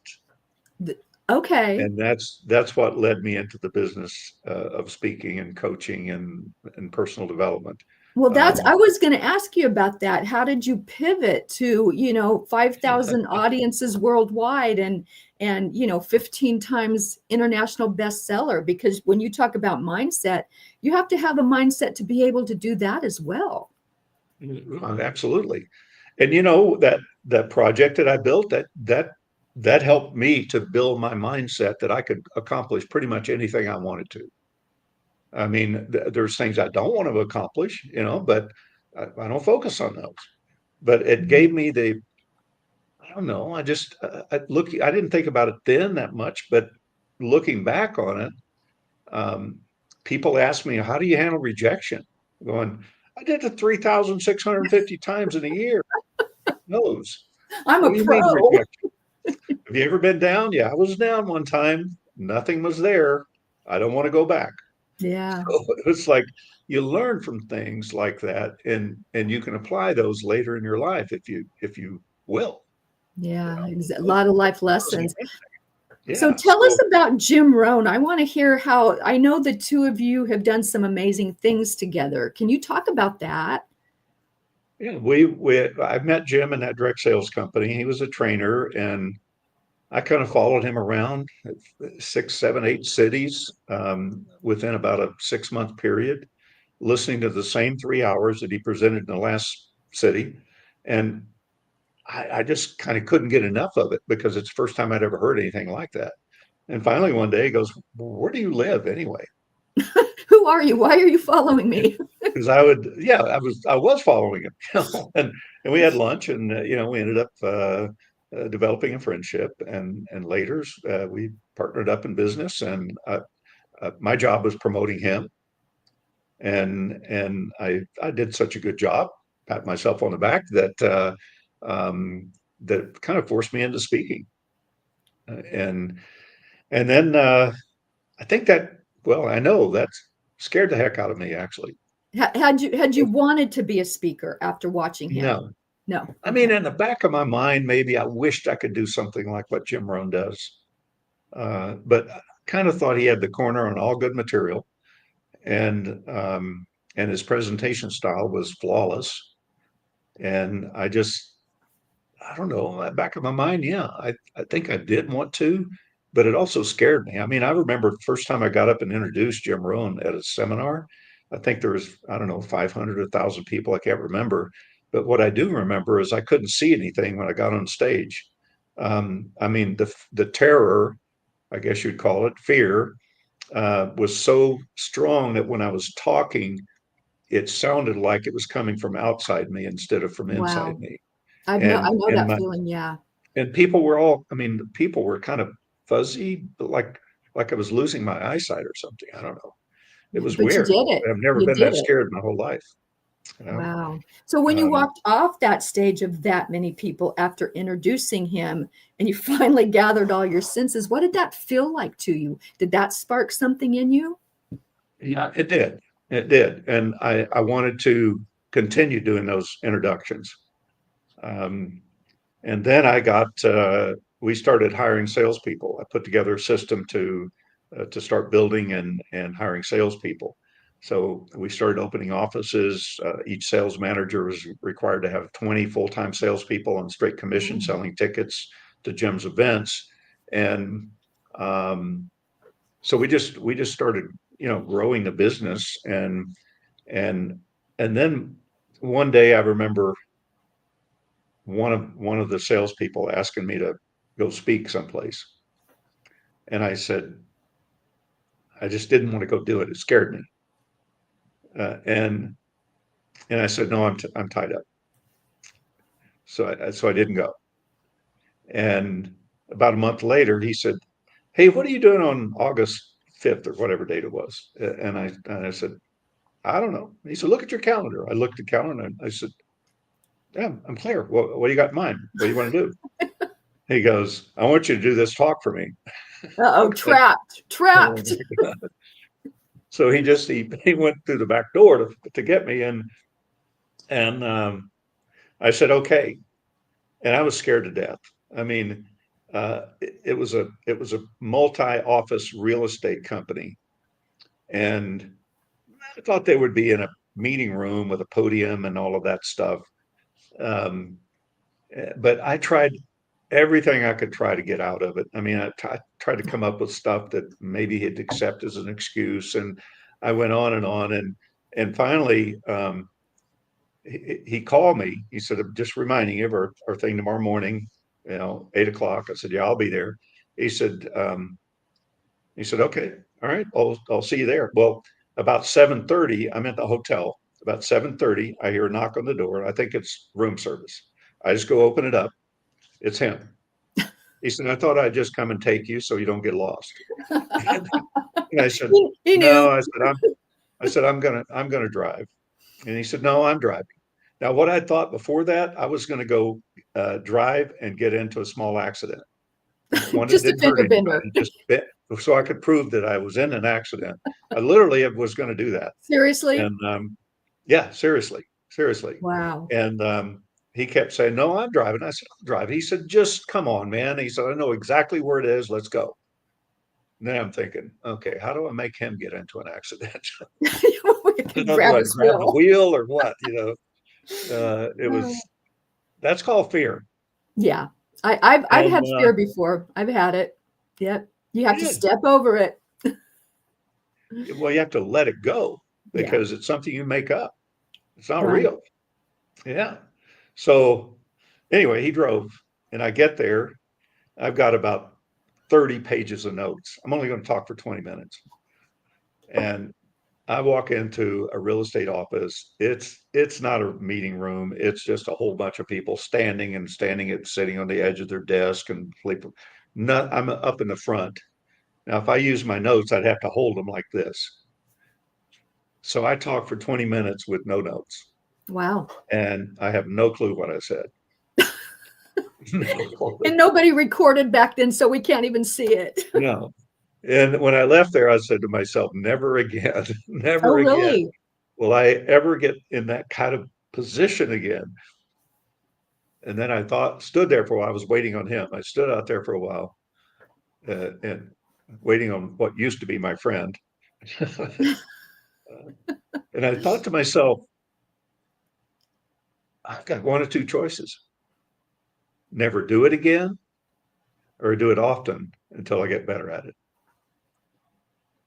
Th- Okay. And that's what led me into the business of speaking and coaching and personal development. Well, Um, I was going to ask you about that. How did you pivot to, 5,000 audiences worldwide and 15 times international bestseller? Because when you talk about mindset, you have to have a mindset to be able to do that as well. Absolutely. And that project that I built, that helped me to build my mindset that I could accomplish pretty much anything I wanted to. I mean, there's things I don't want to accomplish, but I don't focus on those. But it Mhm. gave me I don't know, I didn't think about it then that much, but looking back on it, um, people ask me, how do you handle rejection? Going, I did it 3,650 times in a year. Knows. I'm What a do you mean pro. rejection? Have you ever been down? Yeah, I was down one time. Nothing was there. I don't want to go back. Yeah. So it's like you learn from things like that, and you can apply those later in your life if you will. You Yeah. know, A those, lot of life those are lessons. great. So Yeah. tell us So about Jim Rohn. I want to hear how I know the two of you have done some amazing things together. Can you talk about that? yeah, I met Jim in that direct sales company. He was a trainer, and I kind of followed him around 6, 7, 8 cities within about a 6-month period, listening to the same 3 hours that he presented in the last city. And I just kind of couldn't get enough of it because it's the first time I'd ever heard anything like that. And finally, one day he goes, well, where do you live anyway? Who are you? Why are you following me? Because yeah, I was following him, and we had lunch, and we ended up developing a friendship, and later we partnered up in business, and my job was promoting him, and I did such a good job, pat myself on the back that kind of forced me into speaking, and then I think that well, I know that's scared the heck out of me actually. Had you wanted to be a speaker after watching him? No, No. I Okay. mean, in the back of my mind, maybe I wished I could do something like what Jim Rohn does. But kind of thought he had the corner on all good material, and his presentation style was flawless. And I don't know, back of my mind, yeah, I think I did want to, but it also scared me. I mean, I remember the first time I got up and introduced Jim Rohn at a seminar. I think there was, I don't know, 500, 1,000 people. I can't remember. But what I do remember is I couldn't see anything when I got on stage. I mean, the terror, I guess you'd call it, fear, was so strong that when I was talking, it sounded like it was coming from outside me instead of from inside Wow. me. I And know that feeling. Yeah. people were all, I mean, people were kind of fuzzy, but like I was losing my eyesight or something. I don't know. It was But you weird. did it. I've never You been did that it. scared in my whole life. You know? Wow. So when you Um, walked off that stage of that many people after introducing him and you finally gathered all your senses, what did that feel like to you? Did that spark something in you? yeah, it did. It did. And I wanted to continue doing those introductions. Um, And then we started hiring salespeople. I put together a system to start building and hiring salespeople. So we started opening offices. Each sales manager was required to have 20 full-time salespeople on straight commission Oh, selling tickets to Jim's events. And so we just started, growing the business and and then one day I remember one of the salespeople asking me to go speak someplace, and I said I just didn't want to go do it. It scared me, and I said no, I'm tied up. So I didn't go. And about a month later, he said, "Hey, what are you doing on August 5th or whatever date it was?" And I said, "I don't know." He said, "Look at your calendar." I looked at the calendar and I said, "Yeah, I'm clear. What do you got in mind? What do you want to do?" He goes, "I want you to do this talk for me." uh-oh, Okay. trapped, Oh trapped. my God. So he went through the back door to get me, and I said okay, and I was scared to death. I mean, it was a multi-office real estate company, and I thought they would be in a meeting room with a podium and all of that stuff. Um, but I tried everything I could try to get out of it. I mean, I tried to come up with stuff that maybe he'd accept as an excuse, and I went on and on, and finally, he called me. He said, "I'm just reminding you of our thing tomorrow morning, 8 o'clock." I said, "Yeah, I'll be there." He said, "Okay, all right, I'll see you there." Well, about 7:30, I'm at the hotel. About 7:30, I hear a knock on the door. I think it's room service. I just go open it up. It's him. He said, "I thought I'd just come and take you so you don't get lost." And I said, He "No." knew. I said, I'm gonna drive. And he said, "No, I'm driving." Now, what I thought before that, I was going to go drive and get into a small accident. One that Just a didn't hurt fender bender. anybody, just so I could prove that I was in an accident. I literally was going to do that. Seriously? And yeah, seriously, seriously. Wow. And he kept saying, "No, I'm driving." I said, "I'll drive." He said, "Just come on, man." He said, "I know exactly where it is. Let's go." And then I'm thinking, okay, how do I make him get into an accident? We could Do grab I his grab the wheel. wheel or what? It Oh, was, that's called fear. yeah. I've And had fear before. I've had it. Yep. You have to yeah, step over it. well, you have to let it go Yeah. because it's something you make up. It's not Right. real. Yeah. So anyway, he drove and I get there. I've got about 30 pages of notes. I'm only going to talk for 20 minutes. And I walk into a real estate office. It's not a meeting room. It's just a whole bunch of people standing and sitting on the edge of their desk and sleeping. Not, I'm up in the front. Now, if I use my notes, I'd have to hold them like this. So I talked for 20 minutes with no notes, Wow. and I have no clue what I said. No clue. And nobody recorded back then, so we can't even see it. No. And when I left there, I said to myself, never again, Oh, never again really? will I ever get in that kind of position again. And then stood there for a while. I was waiting on him. I stood out there for a while, and waiting on what used to be my friend. And I thought to myself, I've got one of two choices: never do it again, or do it often until I get better at it.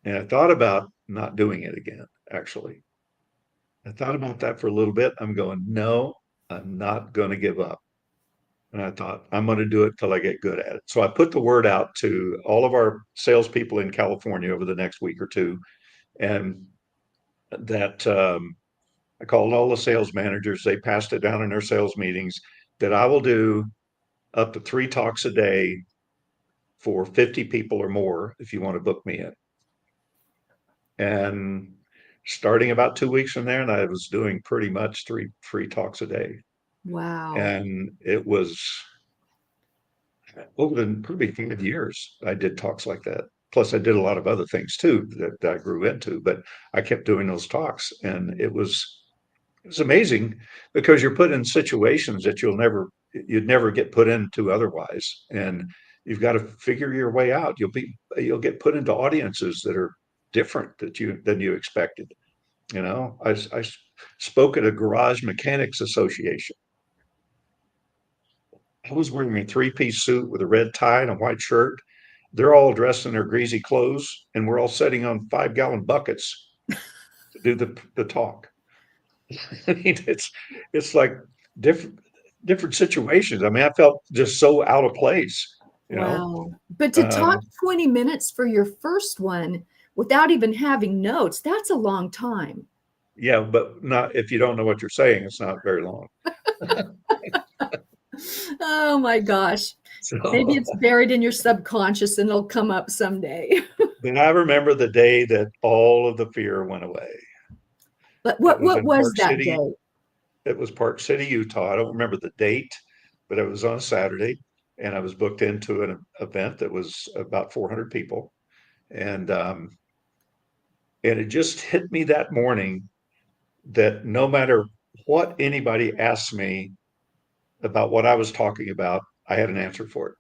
And I thought about not doing it again, actually. I thought about that for a little bit. I'm going, no, I'm not going to give up. And I thought, I'm going to do it till I get good at it. So I put the word out to all of our salespeople in California over the next week or two. And that I called all the sales managers. They passed it down in their sales meetings that I will do up to 3 talks a day for 50 people or more if you want to book me in. And starting about 2 weeks from there, and I was doing pretty much three talks a day. Wow. And it was over the probably 5 years, I did talks like that. Plus, I did a lot of other things too that I grew into, but I kept doing those talks, and it was amazing because you're put in situations that you'd never get put into otherwise, and you've got to figure your way out. You'll get put into audiences that are different than you expected. I spoke at a garage mechanics association. I was wearing a three-piece suit with a red tie and a white shirt. They're all dressed in their greasy clothes, and we're all sitting on 5-gallon buckets to do the talk. I mean, it's like different different situations. I mean, I felt just so out of place, you know. Wow. But to talk Um, 20 minutes for your first one without even having notes, that's a long time. yeah, but not if you don't know what you're saying, it's not very long. Oh my gosh. Maybe So, it's buried in your subconscious and it'll come up someday. but I remember the day that all of the fear went away. But It what was what in was Park that City. day? It was Park City, Utah. I don't remember the date, but it was on a Saturday, and I was booked into an event that was about 400 people, and it just hit me that morning that no matter what anybody asked me about what I was talking about, I had an answer for it.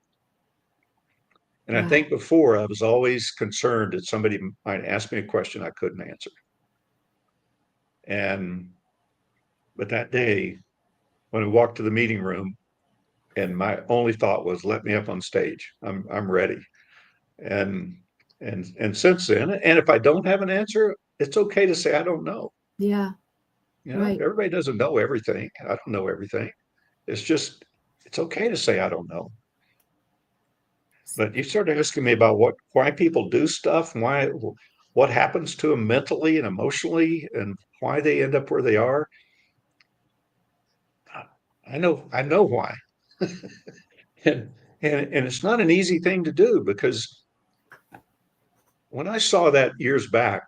And I Wow. think before I was always concerned that somebody might ask me a question I couldn't answer. And but that day, when I walked to the meeting room, and my only thought was, "Let me up on stage. I'm ready." And and since then, and if I don't have an answer, it's okay to say I don't know. Yeah, right. Everybody doesn't know everything. I don't know everything. It's just it's okay to say I don't know. But you started asking me about why people do stuff, and what happens to them mentally and emotionally, and why they end up where they are. I know why, and and it's not an easy thing to do because when I saw that years back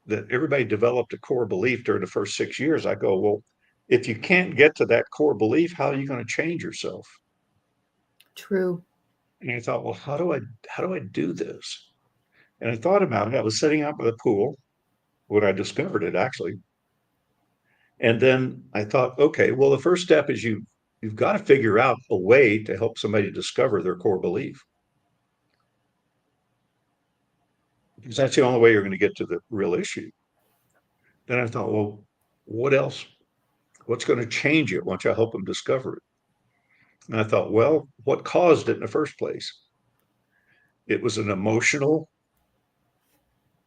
that everybody developed a core belief during the first 6 years, I go, well, if you can't get to that core belief, how are you going to change yourself? True. And I thought, well, how do I do this? And I thought about it. I was sitting out by the pool when I discovered it actually. And then I thought, okay, well, the first step is you've got to figure out a way to help somebody discover their core belief. Because that's the only way you're going to get to the real issue. Then I thought, well, what else? What's going to change it once I help them discover it? And I thought, well, what caused it in the first place? It was an emotional,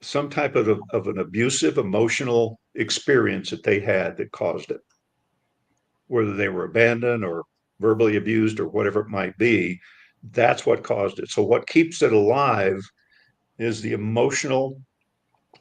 some type of an abusive emotional experience that they had that caused it, whether they were abandoned or verbally abused or whatever it might be. That's what caused it. So, what keeps it alive is the emotional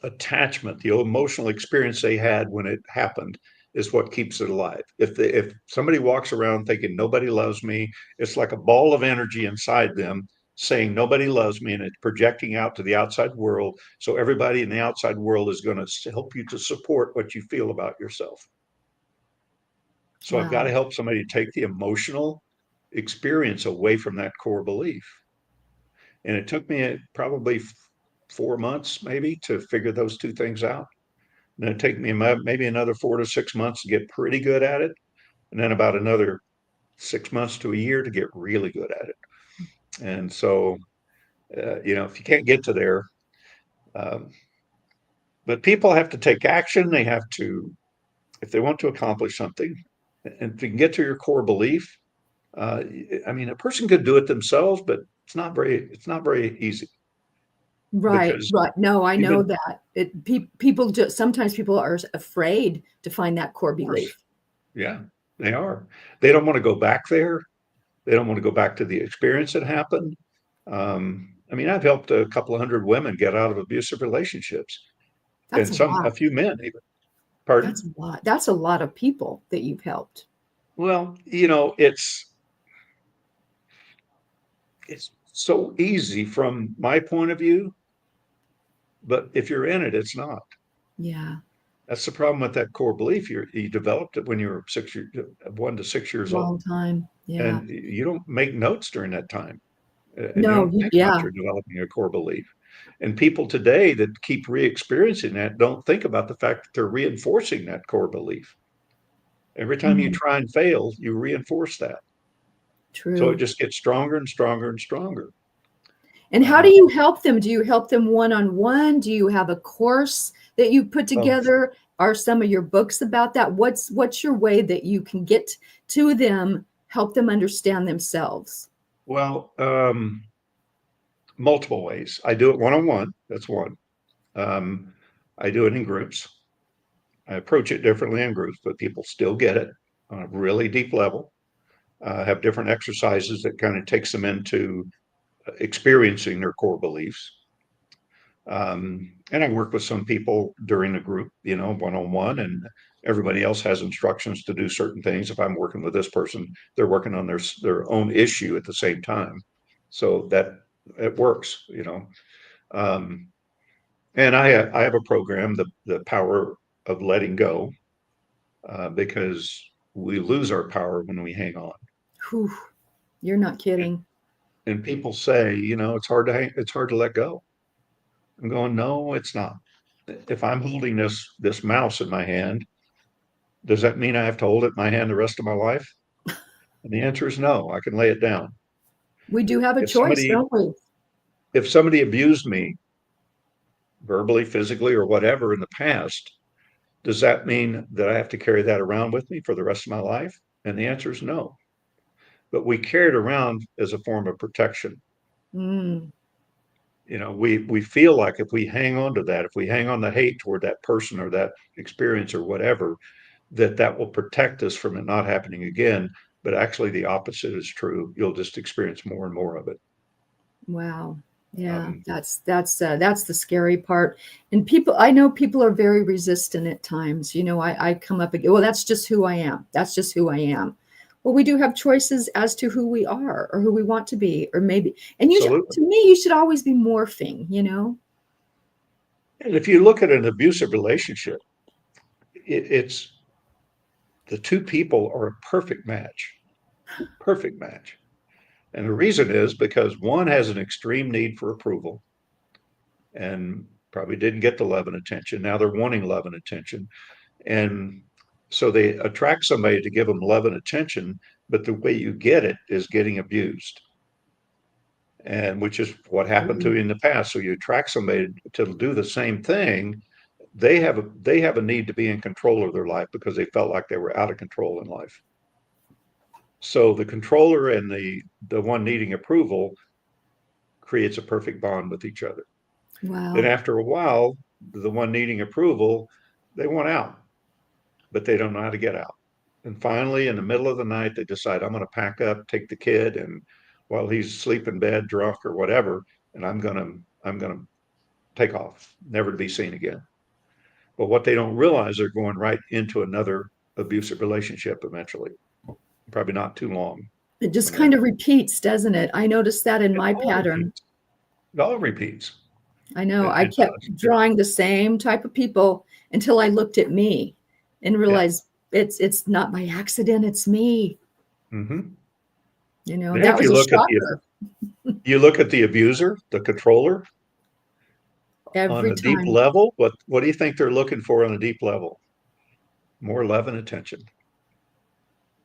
attachment, the emotional experience they had when it happened is what keeps it alive. If somebody walks around thinking nobody loves me, it's like a ball of energy inside them saying nobody loves me, and it's projecting out to the outside world. So everybody in the outside world is going to help you to support what you feel about yourself. So I've got to Wow. help somebody take the emotional experience away from that core belief. And it took me probably 4 months maybe to figure those two things out. And it'd take me maybe another 4 to 6 months to get pretty good at it. And then about another 6 months to a year to get really good at it. And so if you can't get to there, um, but people have to take action. They have to, if they want to accomplish something, and if you can get to your core belief, uh, I mean, a person could do it themselves, but it's not very easy Right, because right. No, I know even, that. People just sometimes people are afraid to find that core of course, belief. yeah, they are. They don't want to go back there. They don't want to go back to the experience that happened. I mean, I've helped a couple of hundred women get out of abusive relationships, That's and a a lot. few men even. That's Pardon? a lot. That's a lot of people that you've helped. Well, it's so easy from my point of view, but if you're in it, it's not. Yeah, That's the problem with that core belief. You developed it when you were 1 to 6 years old, long time. Yeah. and you don't make notes during that time, and you No, don't think about yeah, your developing a core belief. And people today that keep re-experiencing that don't think about the fact that they're reinforcing that core belief. Every time you mhm, try and fail, you reinforce that. So it true. just gets stronger and stronger and stronger. And how do Uh, you help them? Do you help them one-on-one? Do you have a course that you put well, together? Are some of your books about that? What's your way that you can get to them, help them understand themselves? well, multiple ways. I do it one-on-one. That's one. Um, I do it in groups. I approach it differently in groups, but people still get it on a really deep level. Have different exercises that kind of takes them into experiencing their core beliefs. And I work with some people during the group, one-on-one, and everybody else has instructions to do certain things. If I'm working with this person, they're working on their own issue at the same time. So that it works. Um, and I have a program, the power of letting go, because we lose our power when we hang on. Whew, you're not kidding. And people say, it's hard to let go. I'm going, no, it's not. If I'm holding this mouse in my hand, does that mean I have to hold it in my hand the rest of my life? And the answer is no. I can lay it down. We do have a If choice, somebody don't we? if somebody abused me verbally, physically, or whatever in the past, does that mean that I have to carry that around with me for the rest of my life? And the answer is no. But we carry it around as a form of protection. Mm, We feel like if we hang on to that, if we hang on the hate toward that person or that experience or whatever, that will protect us from it not happening again. But actually, the opposite is true. You'll just experience more and more of it. wow. Yeah, Um, that's the scary part. And people, I know people are very resistant at times. I come up again. Well, that's just who I am. That's just who I am. Well, we do have choices as to who we are or who we want to be, or maybe. And absolutely. to me, you should always be morphing. And if you look at an abusive relationship, it's the two people are a perfect match. And the reason is because one has an extreme need for approval and probably didn't get the love and attention. Now they're wanting love and attention. And so they attract somebody to give them love and attention, but the way you get it is getting abused. And which is what happened to you in the past. So you attract somebody to do the same thing. They have a need to be in control of their life because they felt like they were out of control in life. So the controller and the one needing approval creates a perfect bond with each other. Then Wow. after a while, the one needing approval, they want out, but they don't know how to get out. And finally, in the middle of the night, they decide, I'm going to pack up, take the kid, and while he's asleep in bed, drunk or whatever, and I'm going to take off, never to be seen again. But what they don't realize, they're going right into another abusive relationship eventually. Probably not too long It just when that kind of repeats, doesn't it? I noticed that in it my all pattern. repeats. It all repeats. I know I It kept does. drawing the same type of people until I looked at me and Yeah. realized it's not by accident, it's me. Hmm. And Then that if was you a look at the shocker you look at the abuser, the controller, on every the deep time. level, what do you think they're looking for on a deep level? More love and attention.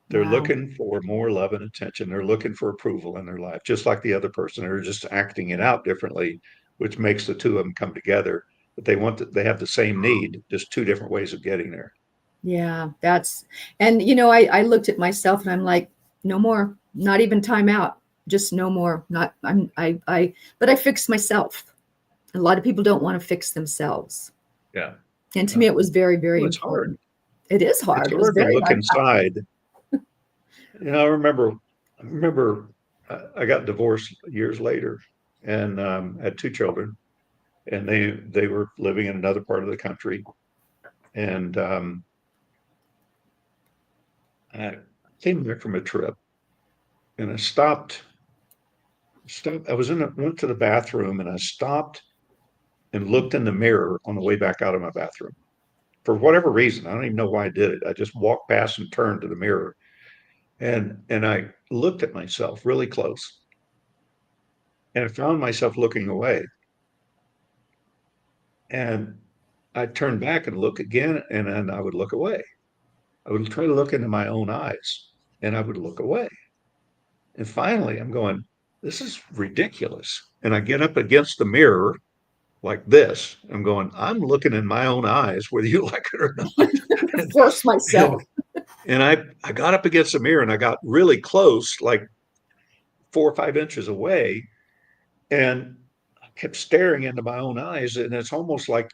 They're Wow. looking for more love and attention. They're looking for approval in their life, just like the other person. They're just acting it out differently, which makes the two of them come together. But they have the same need, just two different ways of getting there. Yeah, and I looked at myself and I'm like, no more, not even time out, just no more. Not, but I fixed myself. A lot of people don't want to fix themselves. Yeah. And to me, it was very, very Well, it's hard. important. It is It's hard. It was hard to very look hard. inside. I remember I got divorced years later and had two children, and they were living in another part of the country. And I came back from a trip, and I stopped. Went to the bathroom, and I stopped and looked in the mirror on the way back out of my bathroom. For whatever reason, I don't even know why I did it. I just walked past and turned to the mirror, and I looked at myself really close, and I found myself looking away. And I'd turn back and look again, and then I would look away. I would try to look into my own eyes, and I would look away. And finally, I'm going, this is ridiculous. And I get up against the mirror like this. I'm going, I'm looking in my own eyes, whether you like it or not. And, Force and, myself. and I got up against the mirror and I got really close, like 4 or 5 inches away. And I kept staring into my own eyes. And it's almost like,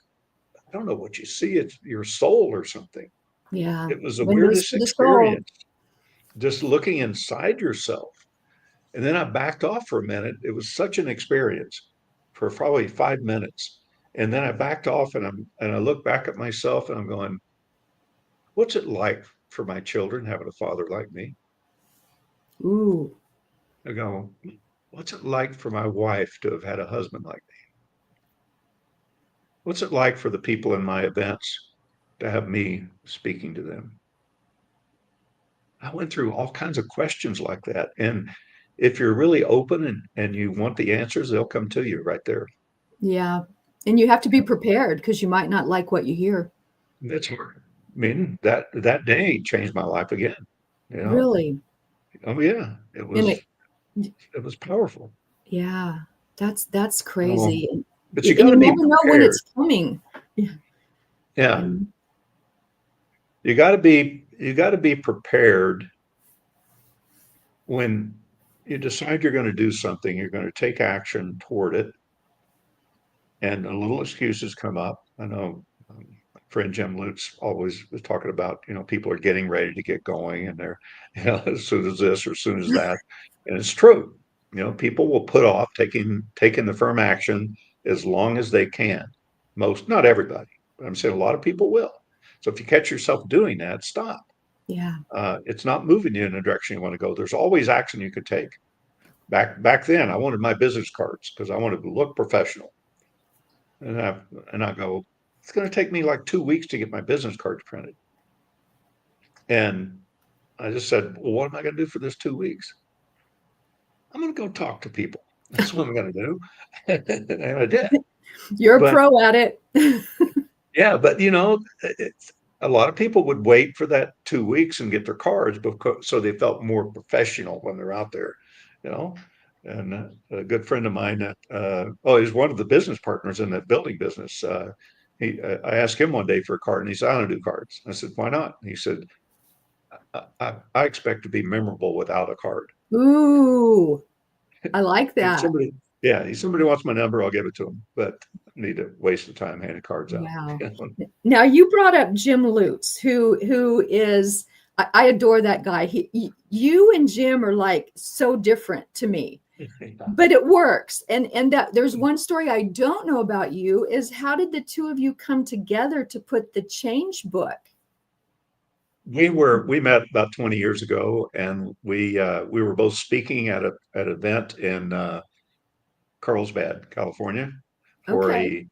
I don't know what you see, it's your soul or something. Yeah. It was the Windows weirdest to the soul. experience, just looking inside yourself. And then I backed off for a minute. It was such an experience for probably 5 minutes. And then I backed off and I look back at myself and I'm going, what's it like for my children having a father like me? Ooh. I go, what's it like for my wife to have had a husband like me? What's it like for the people in my events to have me speaking to them? I went through all kinds of questions like that. And if you're really open and you want the answers, they'll come to you right there. Yeah. And you have to be prepared because you might not like what you hear. That's hard. I mean, that day changed my life again. You know? Really. Oh yeah, And it, it was powerful. yeah, that's Oh, crazy. And, but you and got you to be never know when prepared. it's coming. Yeah. Yeah, And you got to be prepared when you decide you're going to do something. You're going to take action toward it, and a little excuses come up. I know my friend Jim Lutz always was talking about, people are getting ready to get going and they're, as soon as this or as soon as that. And it's true. People will put off taking the firm action as long as they can. Not everybody, but I'm saying a lot of people will. So if you catch yourself doing that, stop. yeah. It's not moving you in the direction you want to go. There's always action you could take. Back then, I wanted my business cards because I wanted to look professional. And I go, it's going to take me like 2 weeks to get my business cards printed. And I just said, well, what am I going to do for this 2 weeks? I'm going to go talk to people. That's what I'm going to do. And I did. You're a But pro at it. yeah, but a lot of people would wait for that 2 weeks and get their cards so they felt more professional when they're out there, you know. And a good friend of mine he's one of the business partners in that building business. I asked him one day for a card, and he said, "I don't do cards." I said, "Why not?" He said, "I expect to be memorable without a card. Ooh, I like If that. somebody, yeah, if somebody wants my number, I'll give it to them, but I need to waste the time handing cards out." Wow. Now you brought up Jim Lutz, who is I adore that guy. You and Jim are like so different to me, but it works. And that there's one story I don't know about you is how did the two of you come together to put the Change book? We met about 20 years ago, and we were both speaking at an event in Carlsbad, California, for Okay. a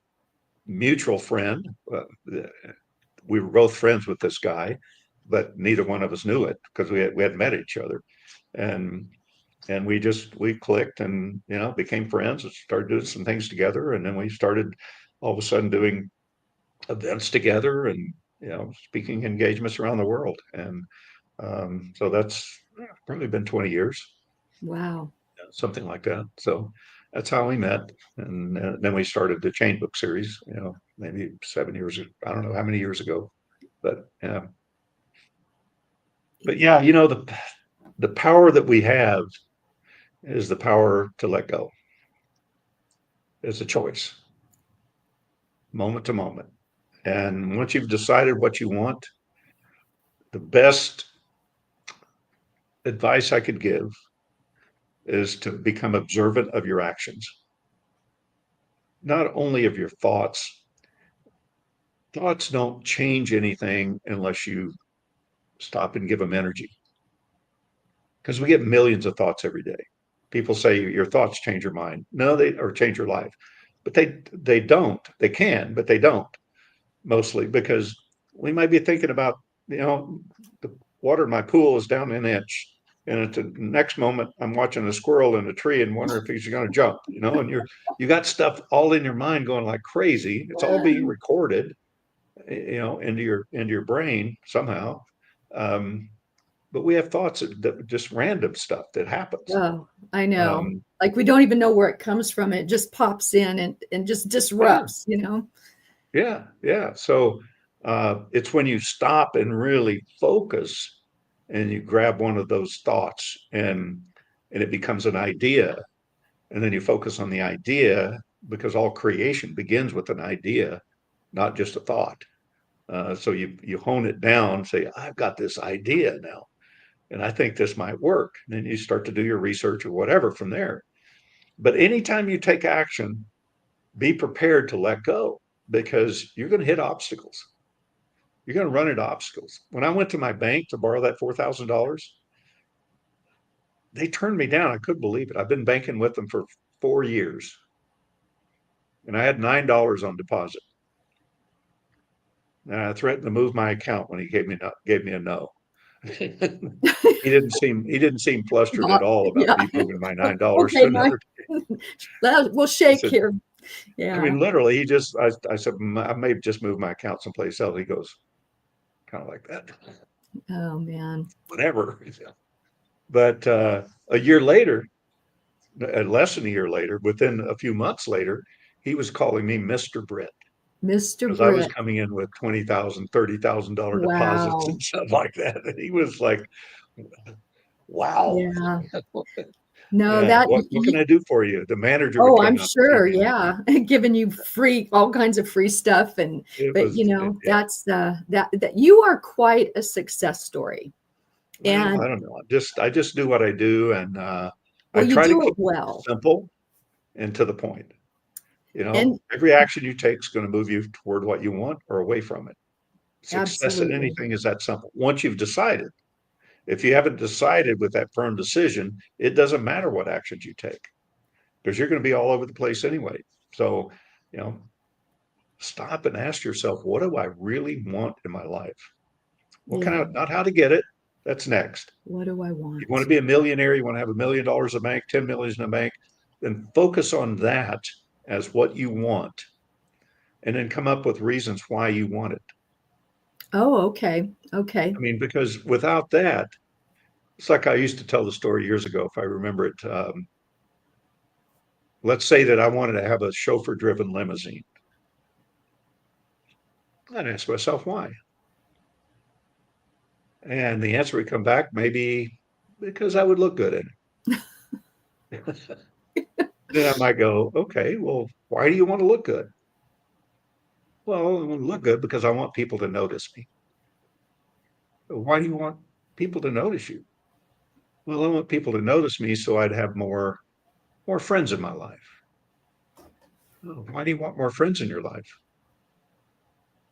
mutual friend. We were both friends with this guy, but neither one of us knew it because we hadn't met each other, and we clicked and became friends and started doing some things together, and then we started all of a sudden doing events together and speaking engagements around the world, and So that's probably been 20 years, Wow. something like that. So that's how we met. And then we started the Chain Book series, maybe 7 years, I don't know how many years ago, but yeah. But yeah, the power that we have is the power to let go. It's a choice, moment to moment. And once you've decided what you want, the best advice I could give is to become observant of your actions, not only of your thoughts. Thoughts don't change anything unless you stop and give them energy. Because we get millions of thoughts every day. People say your thoughts change your mind. No, or change your life. But they don't. They can, but they don't, mostly because we might be thinking about, the water in my pool is down an inch. And at the next moment, I'm watching a squirrel in a tree and wondering if he's going to jump, and you got stuff all in your mind going like crazy. It's all being recorded, into your brain somehow. But we have thoughts that just random stuff that happens. Oh, I know. Um, Like we don't even know where it comes from. It just pops in and just disrupts, yeah. So it's when you stop and really focus and you grab one of those thoughts and it becomes an idea. And then you focus on the idea because all creation begins with an idea, not just a thought. So you hone it down, say, I've got this idea now, and I think this might work. And then you start to do your research or whatever from there. But anytime you take action, be prepared to let go because you're going to hit obstacles. You're going to run into obstacles. When I went to my bank to borrow that $4,000, they turned me down. I couldn't believe it. I've been banking with them for 4 years, and I had $9 on deposit. And I threatened to move my account when he gave me a no. He didn't seem flustered at all about Yeah. me moving my $9 Okay, to another. we'll He shake said, here. I Yeah. mean, literally, I said, I may just move my account someplace else. He goes, kind of like that, Oh man. whatever. But a year later, less than a year later, within a few months later, he was calling me Mr. Britt Mr. because I was Britt. coming in with $20,000, $30,000 deposits Wow. and stuff like that. And he was like, wow. Yeah. No, Yeah, that what can I do for you? The manager would oh, come I'm out and see sure. me. Yeah. Giving you all kinds of free stuff. It But was, yeah. that's that you are quite a success story. Well, And I don't know. I just do what I do, and I well, you try to do it keep it well. simple and to the point. And Every action you take is going to move you toward what you want or away from it. Success in absolutely. anything is that simple. Once you've decided, if you haven't decided with that firm decision, it doesn't matter what actions you take because you're going to be all over the place anyway. So, you know, stop and ask yourself, what do I really want in my life? What kind Yeah. of, not how to get it, that's next. What do I You want want? to be a millionaire, you want to have $1 million in the bank, 10 million in the bank, then focus on that as what you want and then come up with reasons why you want it. Oh, okay. Okay. I mean, because without that, it's like I used to tell the story years ago, if I remember it. Let's say that I wanted to have a chauffeur driven limousine. I'd ask myself why. And the answer would come back maybe because I would look good in it. Then I might go, okay, well, why do you want to look good? Well, I want to look good because I want people to notice me. Why do you want people to notice you? Well, I want people to notice me so I'd have more friends in my life. Oh, why do you want more friends in your life?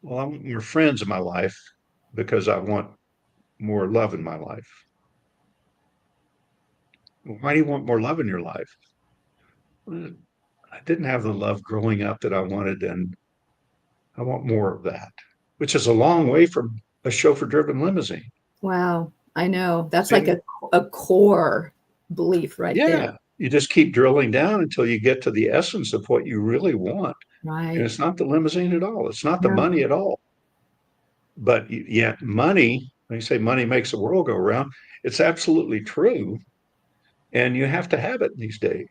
Well, I want more friends in my life because I want more love in my life. Well, why do you want more love in your life? Well, I didn't have the love growing up that I wanted, and I want more of that, which is a long way from a chauffeur driven limousine. Wow. I know. That's like See? a core belief right there. Yeah. You just keep drilling down until you get to the essence of what you really want. And Right. it's not the limousine at all. It's not the money No. at all. But yet money When you say money makes the world go round, it's absolutely true. And you have to have it these days,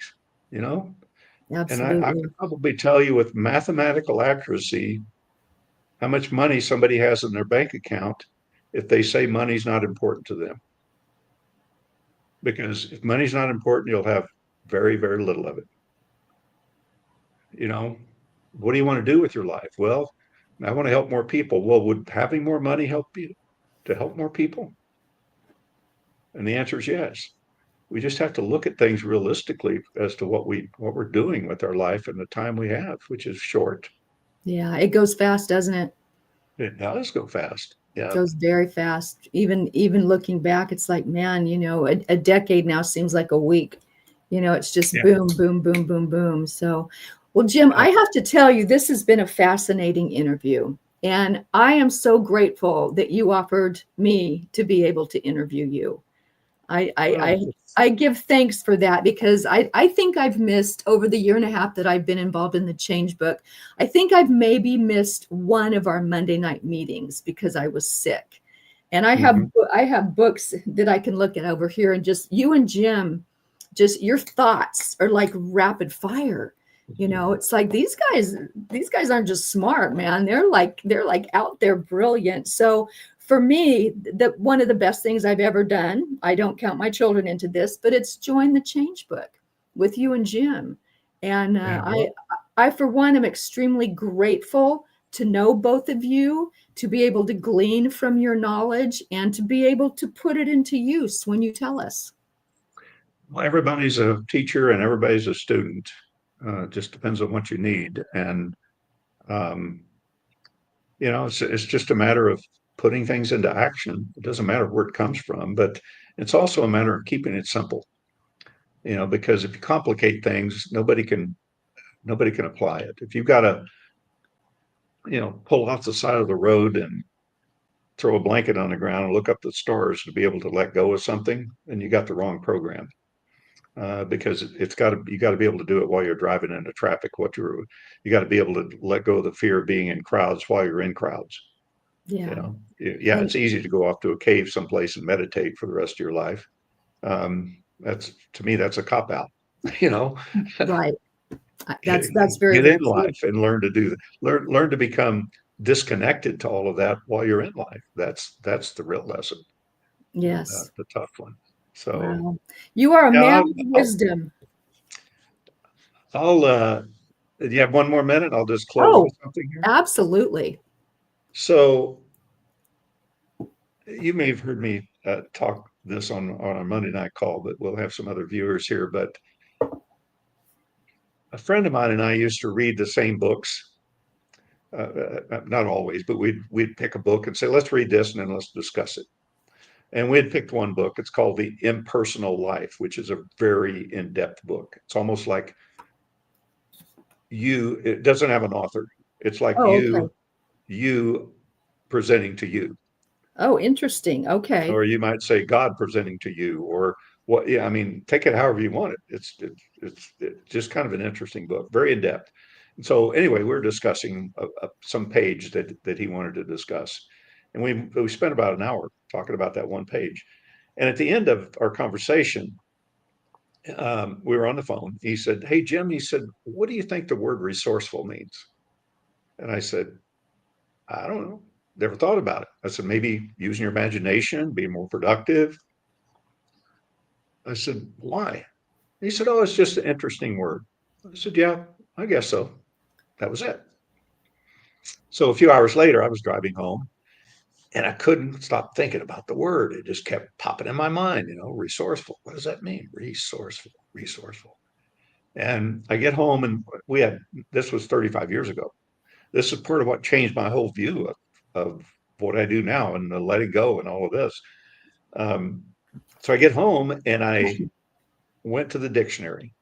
you know? And I Absolutely. could probably tell you with mathematical accuracy how much money somebody has in their bank account if they say money's not important to them. Because if money's not important, you'll have very, very little of it. You know, what do you want to do with your life? Well, I want to help more people. Well, would having more money help you to help more people? And the answer is yes. We just have to look at things realistically as to what we're doing with our life and the time we have, which is short. Yeah, it goes fast, doesn't it? It does go fast. Yeah. Goes very fast. Even looking back, it's like, man, a decade now seems like a week. It's just Yeah. boom, boom, boom, boom, boom. So, well, Jim, Yeah. I have to tell you, this has been a fascinating interview. And I am so grateful that you offered me to be able to interview you. I I Well, I, I give thanks for that because I think I've missed over the year and a half that I've been involved in the Change Book. I think I've maybe missed one of our Monday night meetings because I was sick. And mhm. I have books that I can look at over here and just you and Jim, just your thoughts are like rapid fire. It's like these guys aren't just smart, man. They're like out there brilliant. So for me, one of the best things I've ever done, I don't count my children into this, but it's join the Change Book with you and Jim. And Yeah. I, for one, am extremely grateful to know both of you, to be able to glean from your knowledge, and to be able to put it into use when you tell us. Well, everybody's a teacher and everybody's a student. It just depends on what you need. And, um, it's just a matter of putting things into action. It doesn't matter where it comes from, but it's also a matter of keeping it simple, because if you complicate things, nobody can apply it. If you've got to, pull off the side of the road and throw a blanket on the ground and look up the stars to be able to let go of something, then you got the wrong program. Because you got to be able to do it while you're driving into traffic. You got to be able to let go of the fear of being in crowds while you're in crowds. Yeah. Yeah, And it's easy to go off to a cave someplace and meditate for the rest of your life. That's to me, that's a cop out. You know, right. get, That's very, get in very true. life and learn to do that. Learn to become disconnected to all of that while you're in life. That's the real lesson, Yes. the tough one. So Wow. You are a yeah, man of wisdom. do you have one more minute? I'll just close Oh, with something here. absolutely. So you may have heard me talk this on a Monday night call, but we'll have some other viewers here. But a friend of mine and I used to read the same books. Not always, but we'd pick a book and say, "Let's read this, and then let's discuss it." And we had picked one book. It's called The Impersonal Life, which is a very in-depth book. It's almost like it doesn't have an author. It's like Oh, okay. you presenting to you, Oh, interesting. Okay. or you might say God presenting to you, or what? Yeah, I mean, take it however you want it. It's just kind of an interesting book, very in depth. And so anyway, we were discussing some page that he wanted to discuss, and we spent about an hour talking about that one page. And at the end of our conversation, we were on the phone. He said, "Hey Jim," he said, "what do you think the word resourceful means?" And I said, "I don't know. Never thought about it." I said, "Maybe using your imagination, being more productive." I said, "Why?" He said, "Oh, it's just an interesting word." I said, "Yeah, I guess so." That was it. So a few hours later, I was driving home and I couldn't stop thinking about the word. It just kept popping in my mind, resourceful. What does that mean? Resourceful, resourceful. And I get home and this was 35 years ago. This is part of what changed my whole view of what I do now and the letting go and all of this. Um, so I get home and I went to the dictionary,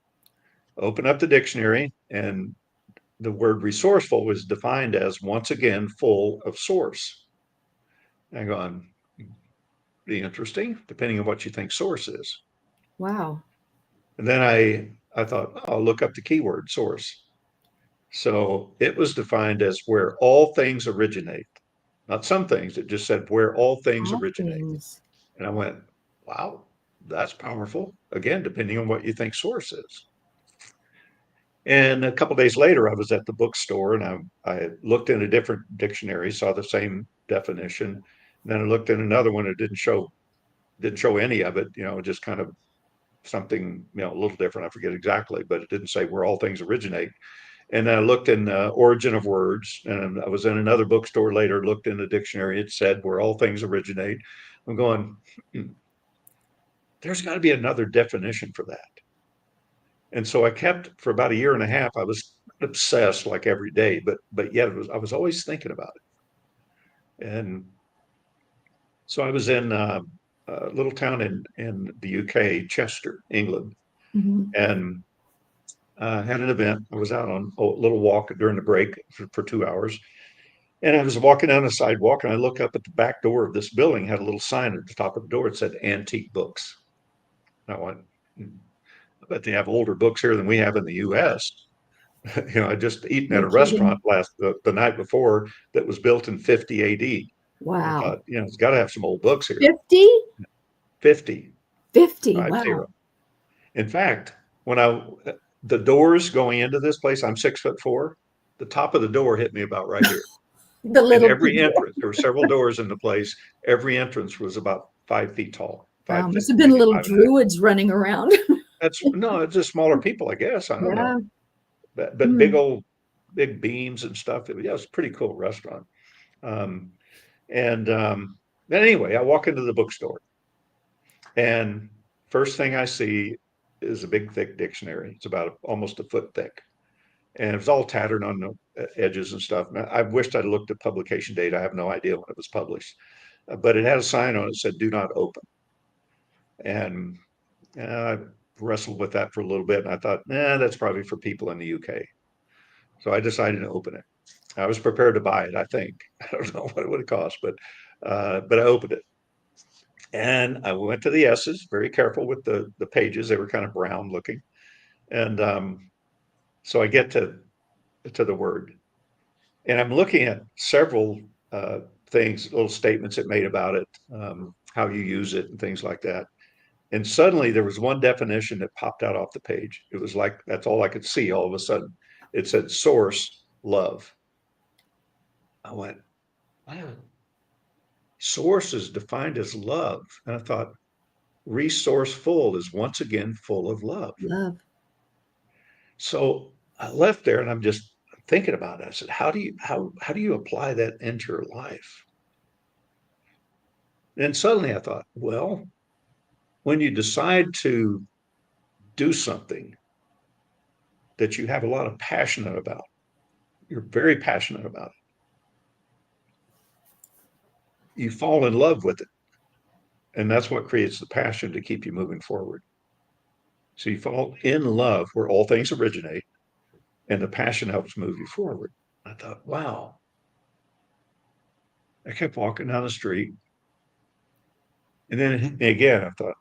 opened up the dictionary, and the word resourceful was defined as once again full of source. I go, be interesting, depending on what you think source is. Wow. And then I thought, oh, I'll look up the keyword source. So it was defined as where all things originate. not some things. It just said where all things All originate. things. And I went, wow, that's powerful. Again, depending on what you think source is. And a couple of days later, I was at the bookstore and I looked in a different dictionary, saw the same definition. And then I looked in another one. It didn't show any of it. Just kind of something a little different. I forget exactly, but it didn't say where all things originate. And I looked in origin of words, and I was in another bookstore later. Looked in the dictionary. It said where all things originate. I'm going. There's got to be another definition for that. And so I kept for about a year and a half. I was obsessed like every day, but yet I was always thinking about it. And so I was in a little town in the UK, Chester, England, Mhm. and had an event. I was out on a little walk during the break for 2 hours, and I was walking down the sidewalk, and I look up at the back door of this building. Had a little sign at the top of the door. It said antique books. And I went, I bet they have older books here than we have in the U.S. I just eaten at No a restaurant kidding. the night before that was built in 50 AD. I Wow. thought, it's got to have some old books here. 50? 50, 50. 50. Wow. In fact, when the doors going into this place, I'm 6'4". The top of the door hit me about right here. The And little every people. entrance, there were several doors in the place. Every entrance was about 5 feet tall, Wow. five, Must have been maybe little 5.5. druids running around. No, it's just smaller people, I guess. I don't know. Yeah. But Mm. big beams and stuff. It was a pretty cool restaurant. Um, and then anyway, I walk into the bookstore, and first thing I see is a big, thick dictionary. It's about almost a foot thick, and it was all tattered on the edges and stuff. And I wished I'd looked at publication date. I have no idea when it was published, but it had a sign on it that said "Do not open." And I wrestled with that for a little bit, and I thought, that's probably for people in the UK. So I decided to open it. I was prepared to buy it, I think. I don't know what it would have cost, but I opened it. And I went to the S's, very careful with the pages. They were kind of brown looking. And so I get to the word. And I'm looking at several things, little statements it made about it, how you use it, and things like that. And suddenly there was one definition that popped out off the page. It was like that's all I could see all of a sudden. It said source, love. I went, wow, source is defined as love. And I thought, resourceful is once again full of love. Love. So I left there and I'm just thinking about it. I said, how do you apply that into your life? And suddenly I thought, well, when you decide to do something that you have a lot of passion about, you're very passionate about it, you fall in love with it. And that's what creates the passion to keep you moving forward. So you fall in love where all things originate, and the passion helps move you forward. I thought, wow. I kept walking down the street. And then again, I thought,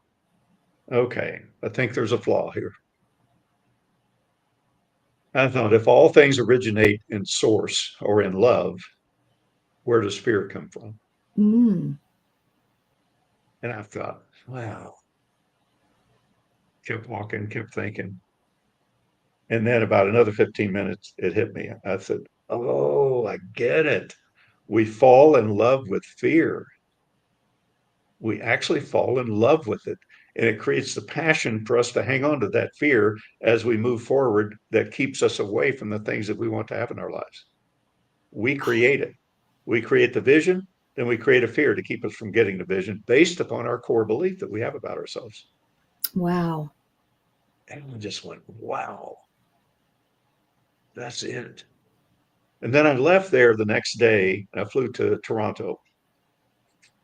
okay, I think there's a flaw here. I thought, if all things originate in source or in love, where does fear come from? Mm. And I thought, wow. Kept walking, kept thinking. And then about another 15 minutes, it hit me. I said, oh, I get it. We fall in love with fear. We actually fall in love with it. And it creates the passion for us to hang on to that fear as we move forward that keeps us away from the things that we want to have in our lives. We create it. We create the vision, then we create a fear to keep us from getting the vision based upon our core belief that we have about ourselves. Wow. And we just went, wow, that's it. And then I left there the next day. I flew to Toronto,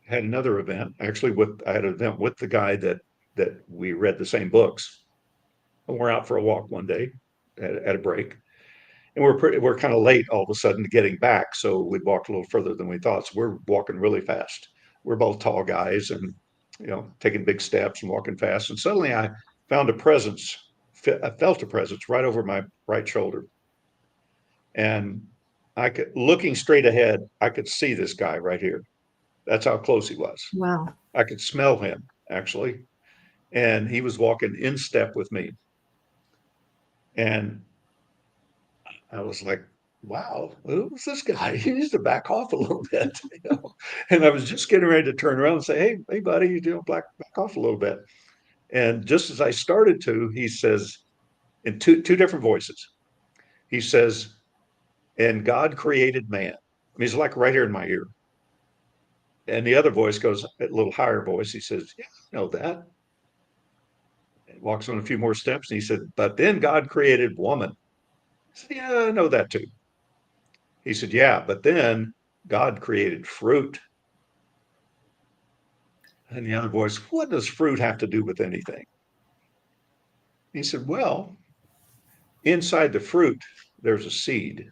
had another event. Actually, I had an event with the guy that we read the same books. And we're out for a walk one day at a break, and we're kind of late all of a sudden getting back. So we walked a little further than we thought. So we're walking really fast. We're both tall guys, and taking big steps and walking fast. And suddenly I found a presence. I felt a presence right over my right shoulder, and looking straight ahead, I could see this guy right here. That's how close he was. Wow. I could smell him actually. And he was walking in step with me. And I was like, wow, who's this guy? He needs to back off a little bit. And I was just getting ready to turn around and say, hey buddy, back off a little bit. And just as I started to, he says, in two different voices, he says, and God created man. I mean, he's like right here in my ear. And the other voice goes a little higher voice. He says, yeah, I know that. And walks on a few more steps. And he said, but then God created woman. I said, yeah, I know that too. He said, yeah, but then God created fruit. And the other voice, what does fruit have to do with anything? He said, well, inside the fruit, there's a seed.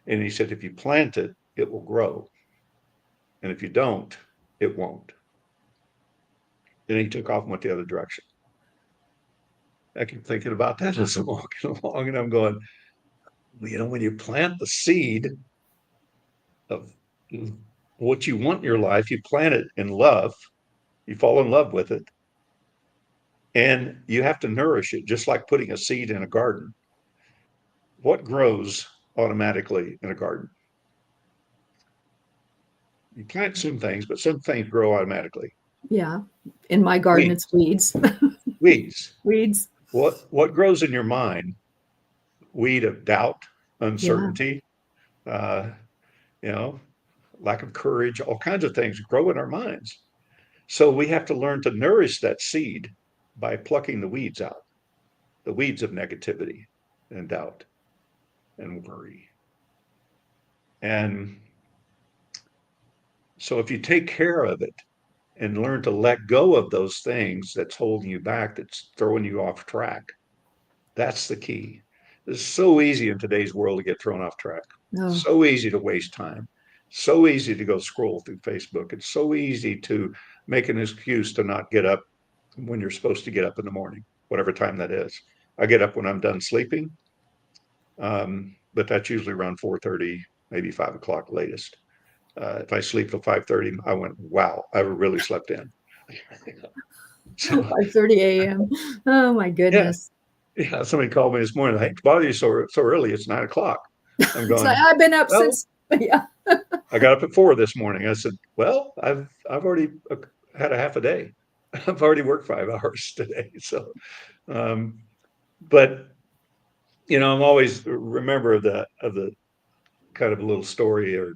And he said, if you plant it, it will grow. And if you don't, it won't. Then he took off and went the other direction. I keep thinking about that as I'm walking along, and I'm going, when you plant the seed of what you want in your life, you plant it in love, you fall in love with it, and you have to nourish it, just like putting a seed in a garden. What grows automatically in a garden? You plant some things, but some things grow automatically. Yeah. In my garden, Weeds. it's weeds. Weeds. Weeds. What grows in your mind? Weed of doubt, Yeah. uncertainty, uh, you know, lack of courage, all kinds of things grow in our minds. So we have to learn to nourish that seed by plucking the weeds out, the weeds of negativity and doubt and worry. And so if you take care of it and learn to let go of those things that's holding you back, that's throwing you off track, that's the key. It's so easy in today's world to get thrown off track. No. So easy to waste time. So easy to go scroll through Facebook. It's so easy to make an excuse to not get up when you're supposed to get up in the morning, whatever time that is. I get up when I'm done sleeping, but that's usually around 4:30, maybe 5 o'clock latest. If I sleep till 5:30, I went, wow, I really slept in. So 5:30 a.m. Oh my yeah, goodness. yeah. Somebody called me this morning. Hey, bother you so early? It's 9 o'clock. I'm It's like going, I've been up well, since yeah. I got up at 4 this morning. I said, well, I've already had a half a day. I've already worked 5 hours today. So, um, but I'm always remember of the kind of a little story or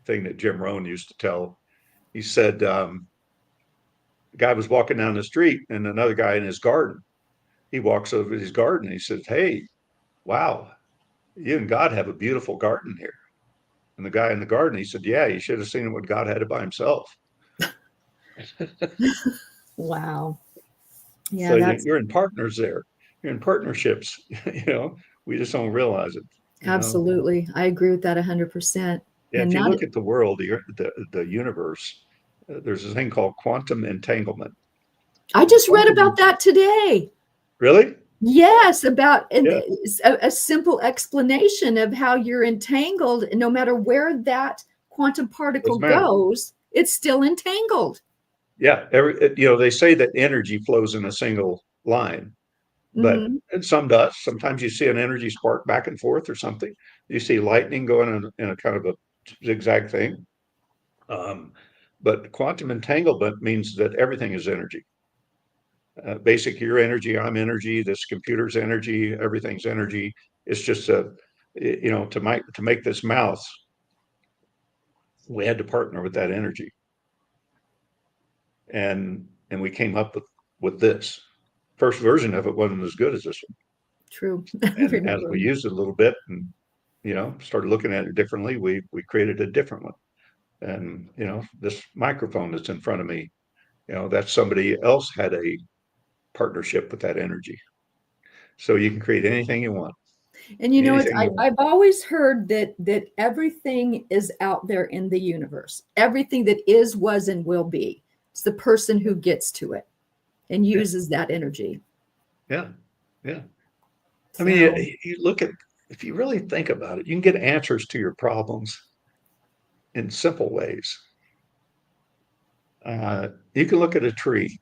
thing that Jim Rohn used to tell. He said, the guy was walking down the street and another guy in his garden. He walks over to his garden. And he says, hey, wow, you and God have a beautiful garden here. And the guy in the garden, he said, yeah, you should have seen what God had it by himself. Wow. So Yeah, that's you're in partners there. You're in partnerships. We just don't realize it. absolutely. I agree with that 100%. Yeah, And if you that look at the world, the universe, there's a thing called quantum entanglement. I just read Quantum, about that today. really? Yes, about Yeah, a simple explanation of how you're entangled, and no matter where that quantum particle doesn't matter. goes, it's still entangled. Yeah, they say that energy flows in a single line, but Hmm. some does. Sometimes you see an energy spark back and forth or something. You see lightning going in a kind of a zigzag thing. Um, but quantum entanglement means that everything is energy. Basic, your energy, I'm energy, this computer's energy, everything's energy. It's just to make this mouse, we had to partner with that energy, and we came up with this. First version of it wasn't as good as this one, True. I and as remember. we used it a little bit and started looking at it differently, we created a different one. And this microphone that's in front of me, that's somebody else had a partnership with that energy. So you can create anything you want, And anything you want. I've always heard that everything is out there in the universe. Everything that is, was, and will be. It's the person who gets to it and Yeah, uses that energy. yeah, yeah. I mean, So you look at if you really think about it, you can get answers to your problems in simple ways. You can look at a tree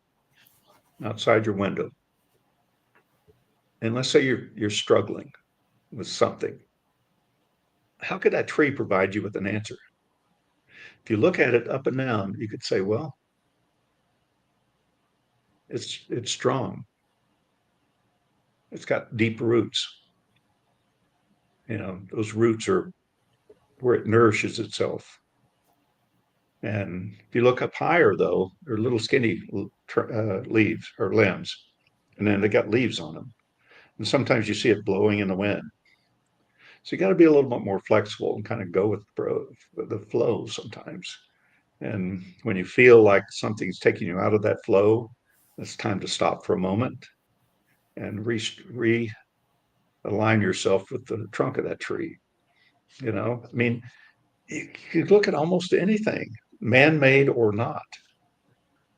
outside your window, and let's say you're struggling with something. How could that tree provide you with an answer? If you look at it up and down, you could say, well, it's strong. It's got deep roots. Those roots are where it nourishes itself. And if you look up higher, though, they're little skinny leaves or limbs, and then they got leaves on them. And sometimes you see it blowing in the wind. So you got to be a little bit more flexible and kind of go with the flow sometimes. And when you feel like something's taking you out of that flow, it's time to stop for a moment and realign yourself with the trunk of that tree. I mean, you look at almost anything, man-made or not,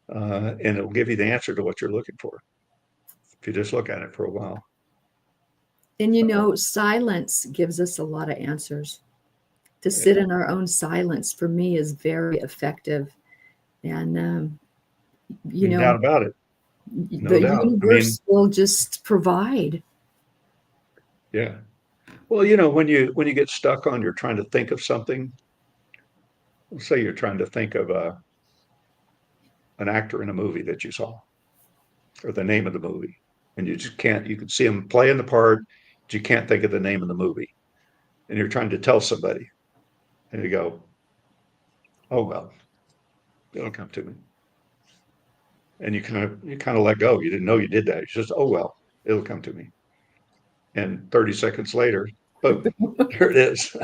and it'll give you the answer to what you're looking for if you just look at it for a while. And silence gives us a lot of answers. To sit in our own silence, for me, is very effective. And, No doubt about it. No the doubt. universe will just provide. Yeah. Well, when you get stuck on, you're trying to think of something. Let's say you're trying to think of an actor in a movie that you saw, or the name of the movie, and you just can't. You can see him playing the part, but you can't think of the name of the movie, and you're trying to tell somebody, and you go, "Oh well, it'll come to me," and you kind of let go. You didn't know you did that. It's just, "Oh well, it'll come to me," and 30 seconds later, boom, there it is.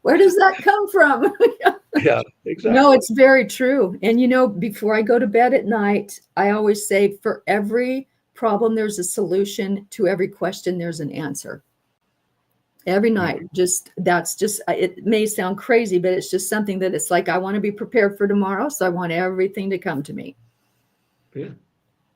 Where does that come from? Yeah, exactly. No, it's very true. And before I go to bed at night, I always say, for every problem, there's a solution. To every question, there's an answer. Every night. It may sound crazy, but it's just something that it's like, I want to be prepared for tomorrow. So I want everything to come to me. Yeah.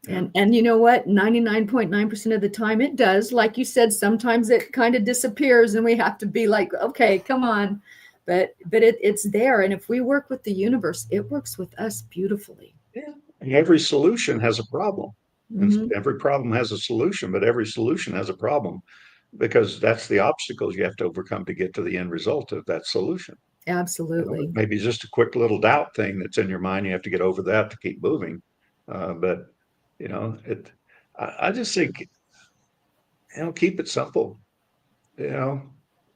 And you know what? 99.9% of the time it does. Like you said, sometimes it kind of disappears and we have to be like, okay, come on. But it's there. And if we work with the universe, it works with us beautifully. Yeah. And every solution has a problem. Mm-hmm. And every problem has a solution, but every solution has a problem, because that's the obstacles you have to overcome to get to the end result of that solution. Absolutely. Maybe just a quick little doubt thing that's in your mind. You have to get over that to keep moving. But I just think, keep it simple.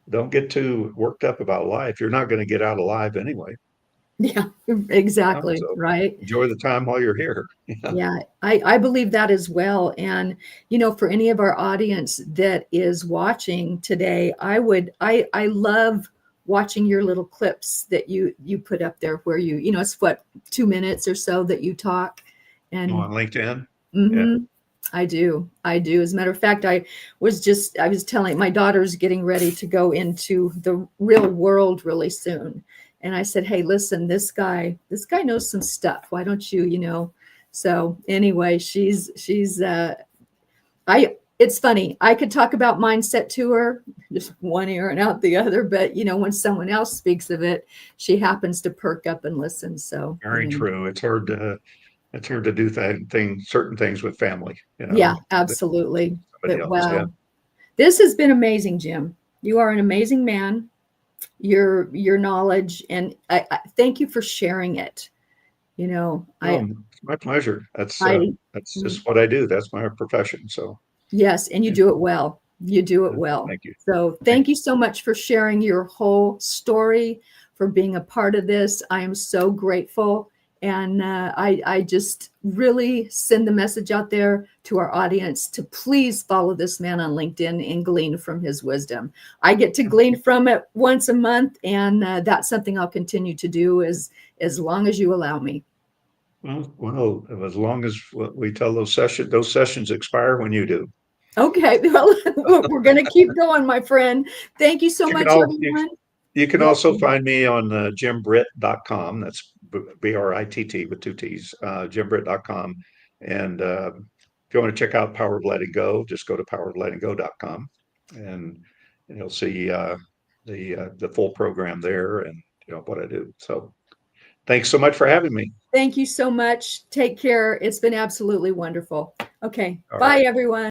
Don't get too worked up about life. You're not going to get out alive anyway. Yeah, exactly. So right. Enjoy the time while you're here. Yeah, I believe that as well. And, for any of our audience that is watching today, I love watching your little clips that you put up there where it's 2 minutes or so that you talk. And on LinkedIn. Mm-hmm. I do. As a matter of fact, I was telling my daughter's getting ready to go into the real world really soon. And I said, hey, listen, this guy knows some stuff. Why don't you, So anyway, it's funny. I could talk about mindset to her, just one ear and out the other. But, when someone else speaks of it, she happens to perk up and listen. So Very true. It's hard to do certain things with family. Yeah, absolutely. But wow, yeah. This has been amazing, Jim. You are an amazing man. Your knowledge, and I thank you for sharing it. It's my pleasure. That's just what I do. That's my profession. So yes, and you do it well. You do it well. Thank you. So thank you so much for sharing your whole story, for being a part of this. I am so grateful. And I just really send the message out there to our audience to please follow this man on LinkedIn and glean from his wisdom. I get to glean from it once a month, and that's something I'll continue to do as long as you allow me. Well, as long as we tell those sessions expire when you do. Okay, well, we're going to keep going, my friend. Thank you so much, everyone. You can also find me on jimbritt.com. That's BRITT with 2 T's, jimbritt.com. And if you want to check out Power of Letting Go, just go to poweroflettinggo.com. And and you'll see the full program there, and what I do. So thanks so much for having me. Thank you so much. Take care. It's been absolutely wonderful. Okay. All Bye, right. everyone.